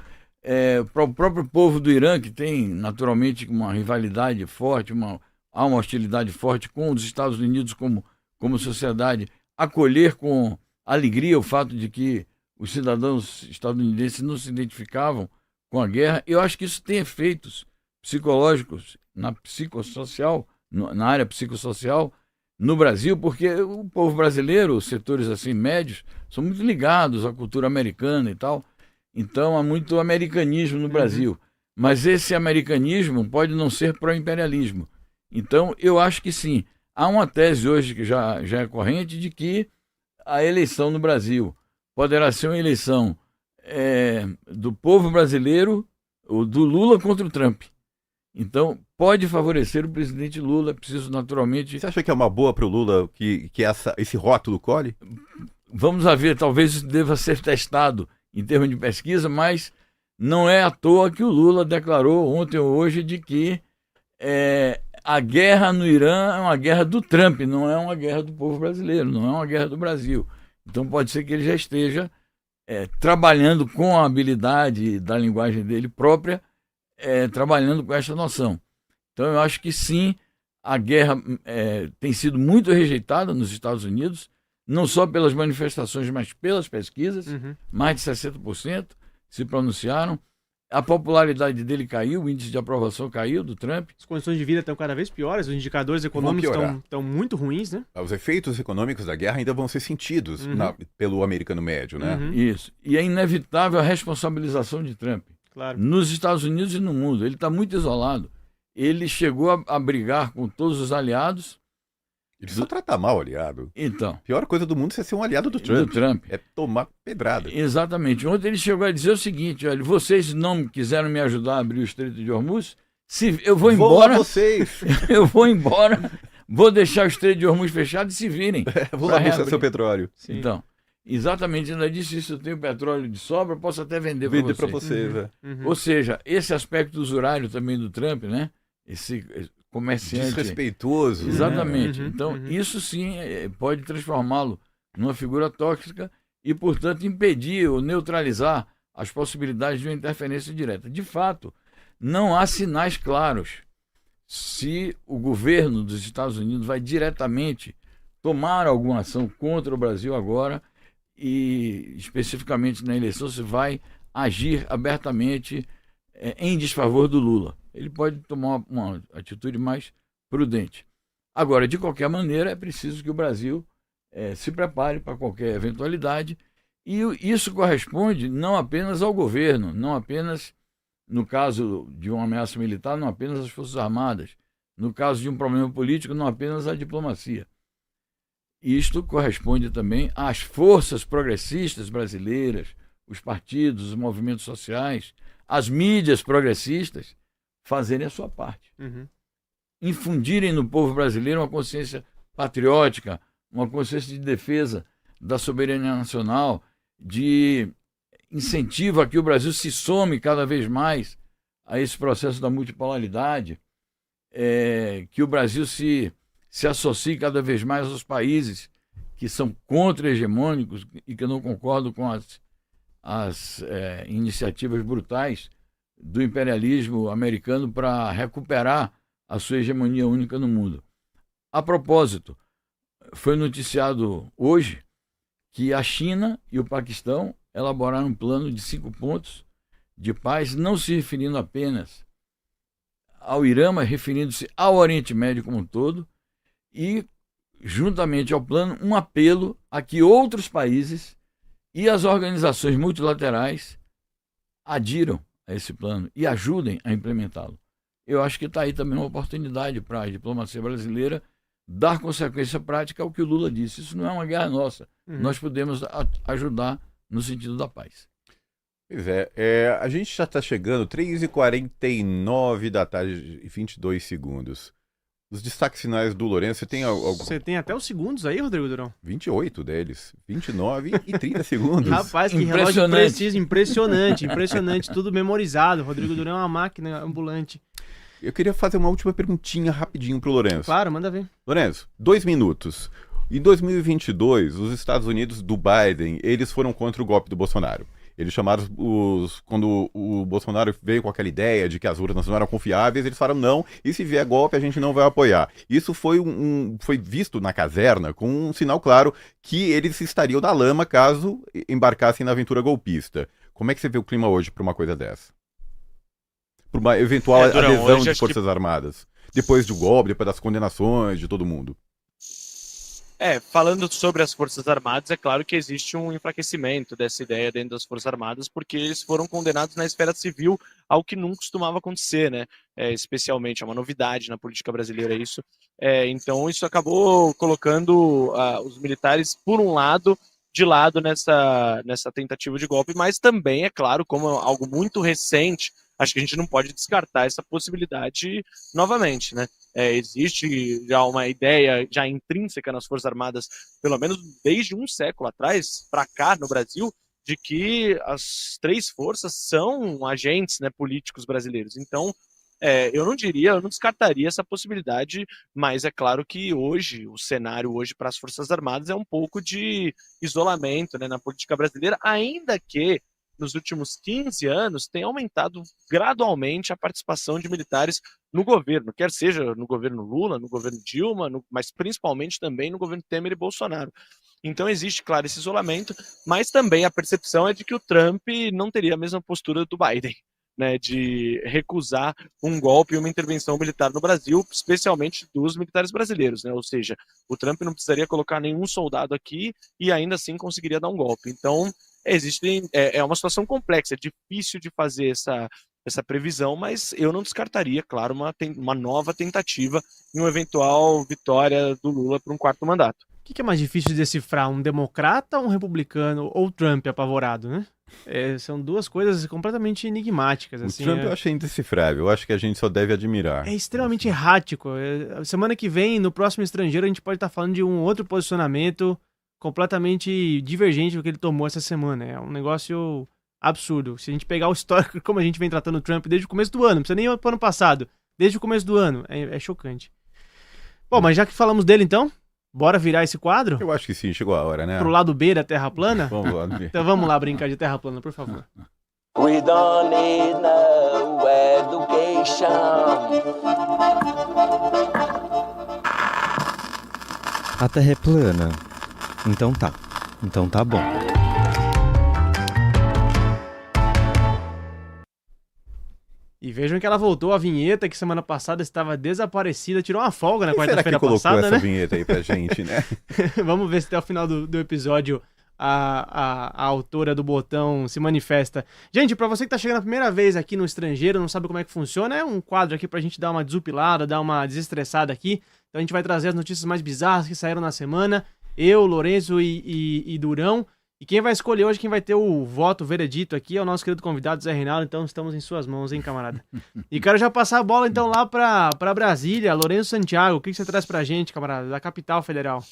para o próprio povo do Irã, que tem naturalmente uma rivalidade forte, há uma hostilidade forte com os Estados Unidos como sociedade, acolher com alegria o fato de que os cidadãos estadunidenses não se identificavam com a guerra. Eu acho que isso tem efeitos psicológicos na área psicossocial no Brasil, porque o povo brasileiro, os setores assim médios, são muito ligados à cultura americana e tal. Então há muito americanismo no Brasil. Mas esse americanismo pode não ser pró-imperialismo. Então eu acho que sim. Há uma tese hoje que já é corrente de que a eleição no Brasil poderá ser uma eleição do povo brasileiro, ou do Lula contra o Trump. Então, pode favorecer o presidente Lula, é preciso naturalmente... Você acha que é uma boa para o Lula que esse rótulo colhe? Vamos ver, talvez isso deva ser testado em termos de pesquisa, mas não é à toa que o Lula declarou ontem ou hoje de que a guerra no Irã é uma guerra do Trump, não é uma guerra do povo brasileiro, não é uma guerra do Brasil. Então pode ser que ele já esteja trabalhando com a habilidade da linguagem dele própria, trabalhando com essa noção. Então eu acho que sim, a guerra tem sido muito rejeitada nos Estados Unidos, não só pelas manifestações, mas pelas pesquisas. Mais de 60% se pronunciaram. A popularidade dele caiu, o índice de aprovação caiu do Trump. As condições de vida estão cada vez piores, os indicadores econômicos estão muito ruins, né? Os efeitos econômicos da guerra ainda vão ser sentidos pelo americano médio, né? Isso. E é inevitável a responsabilização de Trump. Claro. Nos Estados Unidos e no mundo. Ele está muito isolado. Ele chegou a brigar com todos os aliados. Ele só trata mal o aliado. Então. A pior coisa do mundo é ser um aliado do Trump. É tomar pedrada. Exatamente. Ontem ele chegou a dizer o seguinte: olha, vocês não quiseram me ajudar a abrir o Estreito de Hormuz? Eu vou embora. Vocês. Eu vou embora. Vou deixar o Estreito de Hormuz fechado e se virem. Vou lá buscar seu petróleo. Sim. Então, exatamente, ainda disse isso. Eu tenho petróleo de sobra, posso até vender para você. Ou seja, esse aspecto usurário também do Trump, né? Esse comerciante desrespeitoso. Exatamente. Então, isso sim pode transformá-lo numa figura tóxica e, portanto, impedir ou neutralizar as possibilidades de uma interferência direta. De fato, não há sinais claros se o governo dos Estados Unidos vai diretamente tomar alguma ação contra o Brasil agora e, especificamente na eleição, se vai agir abertamente em desfavor do Lula. Ele pode tomar uma atitude mais prudente. Agora, de qualquer maneira, é preciso que o Brasil se prepare para qualquer eventualidade, e isso corresponde não apenas ao governo, não apenas, no caso de uma ameaça militar, não apenas às Forças Armadas, no caso de um problema político, não apenas à diplomacia. Isto corresponde também às forças progressistas brasileiras, os partidos, os movimentos sociais, as mídias progressistas, fazerem a sua parte. Infundirem no povo brasileiro uma consciência patriótica, uma consciência de defesa da soberania nacional, de incentivo a que o Brasil se some cada vez mais a esse processo da multipolaridade, que o Brasil se associe cada vez mais aos países que são contra-hegemônicos e que não concordam com as iniciativas brutais do imperialismo americano para recuperar a sua hegemonia única no mundo. A propósito, foi noticiado hoje que a China e o Paquistão elaboraram um plano de 5 pontos de paz, não se referindo apenas ao Irã, mas referindo-se ao Oriente Médio como um todo, e, juntamente ao plano, um apelo a que outros países e as organizações multilaterais adiram a esse plano e ajudem a implementá-lo. Eu acho que está aí também uma oportunidade para a diplomacia brasileira dar consequência prática ao que o Lula disse. Isso não é uma guerra nossa. Nós podemos ajudar no sentido da paz. Pois é, a gente já está chegando, 3h49 da tarde e 22 segundos. Os destaques finais do Lourenço, você tem Você tem até os segundos aí, Rodrigo Durão? 28 deles, 29 e 30 segundos. Rapaz, que relógio preciso, impressionante, tudo memorizado. Rodrigo Durão é uma máquina ambulante. Eu queria fazer uma última perguntinha rapidinho pro Lourenço. Claro, manda ver. Lourenço, 2 minutos. Em 2022, os Estados Unidos do Biden, eles foram contra o golpe do Bolsonaro. Eles chamaram quando o Bolsonaro veio com aquela ideia de que as urnas não eram confiáveis, eles falaram não, e se vier golpe a gente não vai apoiar. Isso foi visto na caserna com um sinal claro que eles estariam na lama caso embarcassem na aventura golpista. Como é que você vê o clima hoje para uma coisa dessa? Para uma eventual adesão de Forças Armadas? Depois do golpe, depois das condenações de todo mundo. Falando sobre as Forças Armadas, é claro que existe um enfraquecimento dessa ideia dentro das Forças Armadas, porque eles foram condenados na esfera civil, algo que não costumava acontecer, né? Especialmente, é uma novidade na política brasileira isso. Então, isso acabou colocando os militares, por um lado, de lado nessa tentativa de golpe, mas também, é claro, como algo muito recente, acho que a gente não pode descartar essa possibilidade novamente, né? Existe já uma ideia já intrínseca nas Forças Armadas, pelo menos desde um século atrás, para cá no Brasil, de que as três forças são agentes, né, políticos brasileiros. Então, eu não descartaria essa possibilidade, mas é claro que hoje, o cenário hoje para as Forças Armadas é um pouco de isolamento, né, na política brasileira, ainda que nos últimos 15 anos tem aumentado gradualmente a participação de militares no governo, quer seja no governo Lula, no governo Dilma, mas principalmente também no governo Temer e Bolsonaro. Então existe, claro, esse isolamento, mas também a percepção é de que o Trump não teria a mesma postura do Biden, né, de recusar um golpe e uma intervenção militar no Brasil, especialmente dos militares brasileiros, né? Ou seja, o Trump não precisaria colocar nenhum soldado aqui e ainda assim conseguiria dar um golpe. Então, é uma situação complexa, é difícil de fazer essa previsão, mas eu não descartaria, claro, uma nova tentativa em uma eventual vitória do Lula para um quarto mandato. O que é mais difícil de decifrar, um democrata, um republicano ou Trump apavorado, né? São duas coisas completamente enigmáticas. Assim, o Trump eu achei indecifrável, eu acho que a gente só deve admirar. É extremamente errático. Semana que vem, no próximo Estrangeiro, a gente pode estar falando de um outro posicionamento completamente divergente do que ele tomou essa semana. É um negócio absurdo. Se a gente pegar o histórico, como a gente vem tratando o Trump desde o começo do ano, não precisa nem ir pro ano passado, desde o começo do ano, é chocante. Bom, mas já que falamos dele então, bora virar esse quadro? Eu acho que sim, chegou a hora, né? Pro lado B da Terra plana? Vamos lá. Então vamos lá brincar de Terra plana, por favor. We don't need no education. A Terra é plana. Então tá bom. E vejam que ela voltou a vinheta que semana passada estava desaparecida, tirou uma folga na quarta-feira passada, colocou essa né? vinheta aí pra gente, né? Vamos ver se até o final do episódio a autora do botão se manifesta. Gente, pra você que tá chegando a primeira vez aqui no Estrangeiro, não sabe como é que funciona, é um quadro aqui pra gente dar uma desupilada, dar uma desestressada aqui. Então a gente vai trazer as notícias mais bizarras que saíram na semana. Eu, Lourenço e Durão. E quem vai escolher hoje, quem vai ter o voto, o veredito aqui, é o nosso querido convidado, Zé Reinaldo. Então estamos em suas mãos, hein, camarada? E quero já passar a bola, então, lá pra Brasília. Lourenço Santiago, o que você traz pra gente, camarada, da capital federal?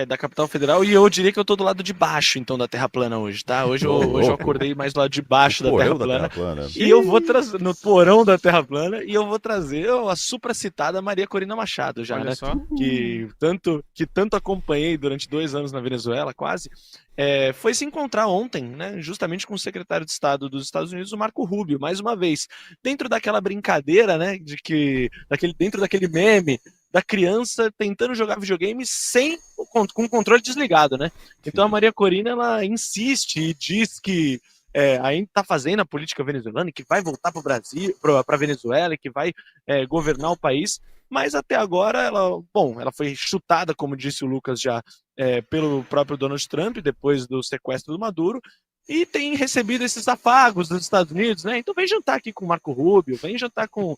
Da capital federal, e eu diria que eu tô do lado de baixo, então, da Terra plana hoje, tá? Hoje eu acordei mais do lado de baixo da Terra plana. E eu vou trazer, no porão da Terra plana, e eu vou trazer a supracitada Maria Corina Machado, já, olha, né? Só. Que tanto acompanhei durante 2 anos na Venezuela, quase, foi se encontrar ontem, né? Justamente com o secretário de Estado dos Estados Unidos, o Marco Rubio, mais uma vez, dentro daquela brincadeira, né? Dentro daquele meme da criança tentando jogar videogame com o controle desligado, né? Então a Maria Corina, ela insiste e diz que ainda está fazendo a política venezuelana, que vai voltar para o Brasil, para a Venezuela, e que vai governar o país, mas até agora ela foi chutada, como disse o Lucas já, pelo próprio Donald Trump, depois do sequestro do Maduro, e tem recebido esses afagos dos Estados Unidos, né? Então vem jantar aqui com o Marco Rubio, vem jantar com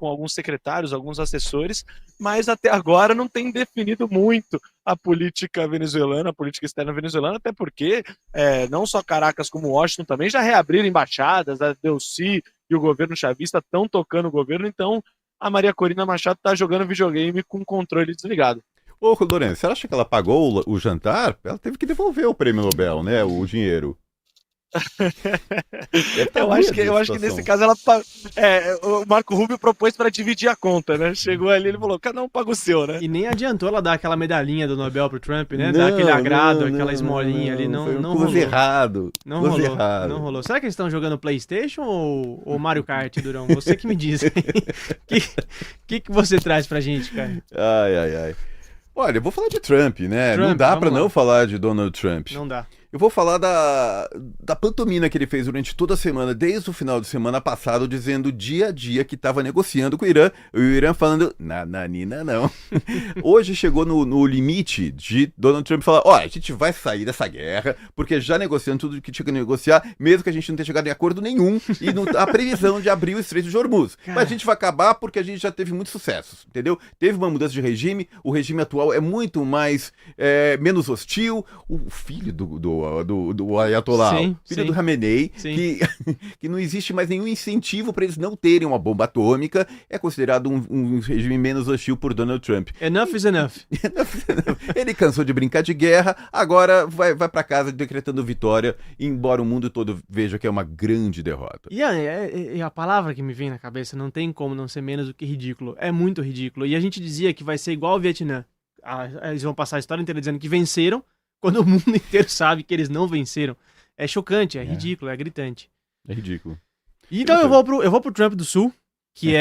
alguns secretários, alguns assessores, mas até agora não tem definido muito a política venezuelana, a política externa venezuelana, até porque não só Caracas como Washington também já reabriram embaixadas, a Delcy e o governo chavista estão tocando o governo, então a Maria Corina Machado está jogando videogame com o controle desligado. Ô, Lourenço, você acha que ela pagou o jantar? Ela teve que devolver o prêmio Nobel, né? O dinheiro. Eu acho que nesse caso o Marco Rubio propôs para dividir a conta, né? Chegou ali, ele falou, cada um paga o seu, né? E nem adiantou ela dar aquela medalhinha do Nobel pro Trump, né? Dar aquele agrado, aquela esmolinha ali, não rolou. Errado. Não rolou. Será que eles estão jogando PlayStation ou Mario Kart, Durão? Você que me diz. O que você traz pra gente, cara? Ai. Olha, eu vou falar de Trump, né? Não dá pra não falar de Donald Trump. Não dá. Eu vou falar da pantomima que ele fez durante toda a semana, desde o final de semana passado, dizendo dia a dia que estava negociando com o Irã, e o Irã falando, nananina não. Hoje chegou no limite de Donald Trump falar, a gente vai sair dessa guerra, porque já negociando tudo que tinha que negociar, mesmo que a gente não tenha chegado em acordo nenhum, e a previsão de abrir o Estreito de Hormuz. Mas a gente vai acabar porque a gente já teve muitos sucessos, entendeu? Teve uma mudança de regime, o regime atual é muito mais, menos hostil, o filho do Ayatollah, filho do Khamenei, que não existe mais nenhum incentivo para eles não terem uma bomba atômica, é considerado um regime menos hostil por Donald Trump. Enough is enough. Ele cansou de brincar de guerra, agora vai para casa decretando vitória, embora o mundo todo veja que é uma grande derrota. E a palavra que me vem na cabeça não tem como não ser menos do que ridículo. É muito ridículo. E a gente dizia que vai ser igual ao Vietnã. Eles vão passar a história inteira dizendo que venceram, quando o mundo inteiro sabe que eles não venceram. É chocante, é ridículo, é gritante. É ridículo. Então eu vou pro Trump do Sul, que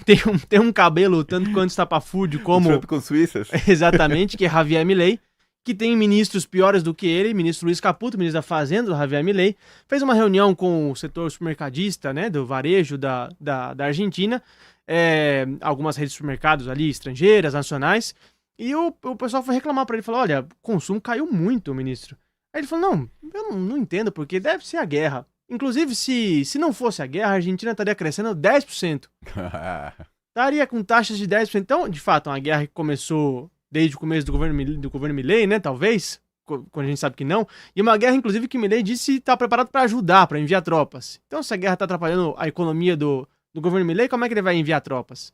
tem um cabelo tanto quanto estapafúrdio como... O Trump com suíças. Exatamente, que é Javier Milei, que tem ministros piores do que ele, ministro Luiz Caputo, ministro da Fazenda, do Javier Milei, fez uma reunião com o setor supermercadista, né, do varejo da Argentina, algumas redes de supermercados ali, estrangeiras, nacionais, e o pessoal foi reclamar pra ele, falou, olha, o consumo caiu muito, ministro. Aí ele falou, não, eu não entendo, porque deve ser a guerra. Inclusive, se não fosse a guerra, a Argentina estaria crescendo 10%. Estaria com taxas de 10%. Então, de fato, uma guerra que começou desde o começo do governo Milei, né, talvez, quando a gente sabe que não. E uma guerra, inclusive, que Milei disse estar preparado para ajudar, para enviar tropas. Então, se a guerra está atrapalhando a economia do governo Milei, como é que ele vai enviar tropas?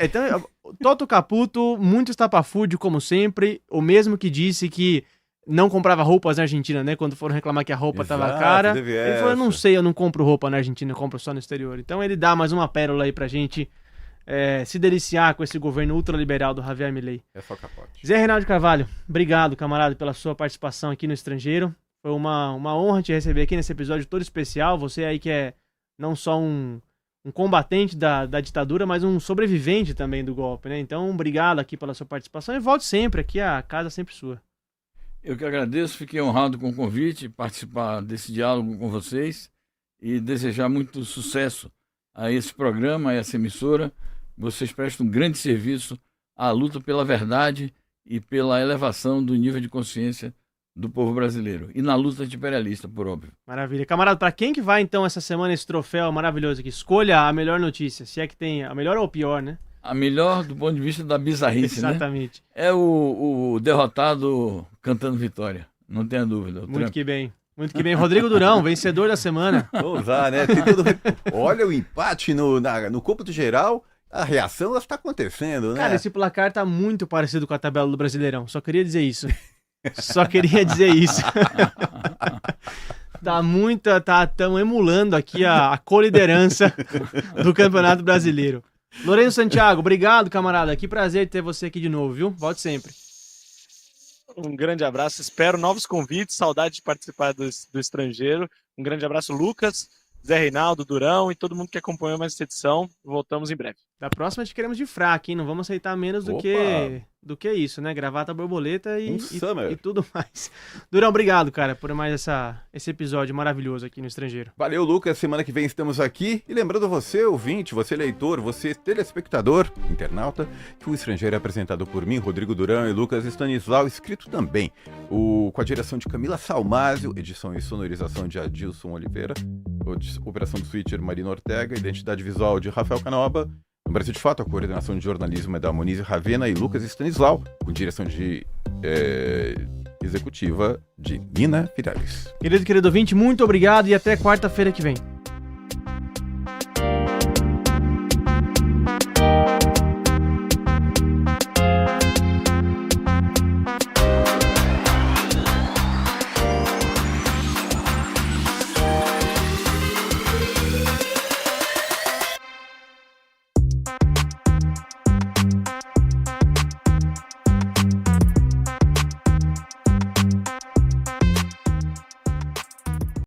Então, Toto Caputo, muito estapafúrdio, como sempre, o mesmo que disse que não comprava roupas na Argentina, né? Quando foram reclamar que a roupa tava cara. Ele falou, eu não sei, eu não compro roupa na Argentina, eu compro só no exterior. Então ele dá mais uma pérola aí pra gente se deliciar com esse governo ultraliberal do Javier Milei. É só capote. Zé Reinaldo Carvalho, obrigado, camarada, pela sua participação aqui no Estrangeiro. Foi uma honra te receber aqui nesse episódio todo especial. Você aí que é não só um combatente da ditadura, mas um sobrevivente também do golpe, né? Então, obrigado aqui pela sua participação e volte sempre aqui, a casa é sempre sua. Eu que agradeço, fiquei honrado com o convite, participar desse diálogo com vocês e desejar muito sucesso a esse programa, a essa emissora. Vocês prestam um grande serviço à luta pela verdade e pela elevação do nível de consciência do povo brasileiro. E na luta anti-imperialista, por óbvio. Maravilha. Camarada, para quem que vai então essa semana esse troféu maravilhoso aqui? Escolha a melhor notícia, se é que tem a melhor ou a pior, né? A melhor do ponto de vista da bizarrice, né? Exatamente. É o derrotado cantando vitória, não tenha dúvida. Muito que bem. Rodrigo Durão, vencedor da semana. Vamos lá, né? Olha o empate no cômputo geral, a reação está acontecendo, né? Cara, esse placar tá muito parecido com a tabela do Brasileirão, só queria dizer isso. Estão emulando aqui a coliderança do Campeonato Brasileiro. Lourenço Santiago, obrigado, camarada. Que prazer ter você aqui de novo, viu? Volte sempre. Um grande abraço, espero novos convites, saudade de participar do Estrangeiro. Um grande abraço, Lucas, Zé Reinaldo, Durão e todo mundo que acompanhou mais essa edição. Voltamos em breve. Da próxima, a gente queremos de fraco, hein? Não vamos aceitar menos do que do que isso, né? Gravata borboleta Summer. e tudo mais. Durão, obrigado, cara, por mais esse episódio maravilhoso aqui no Estrangeiro. Valeu, Lucas. Semana que vem estamos aqui. E lembrando você, ouvinte, você leitor, você telespectador, internauta, que o Estrangeiro é apresentado por mim, Rodrigo Durão e Lucas Stanislau, escrito também com a direção de Camila Salmásio, edição e sonorização de Adilson Oliveira, operação do Switcher Marina Ortega, identidade visual de Rafael Canoba. No Brasil de Fato, a coordenação de jornalismo é da Monize Ravena e Lucas Stanislau, com direção de executiva de Nina Pirales. Querido ouvinte, muito obrigado e até quarta-feira que vem.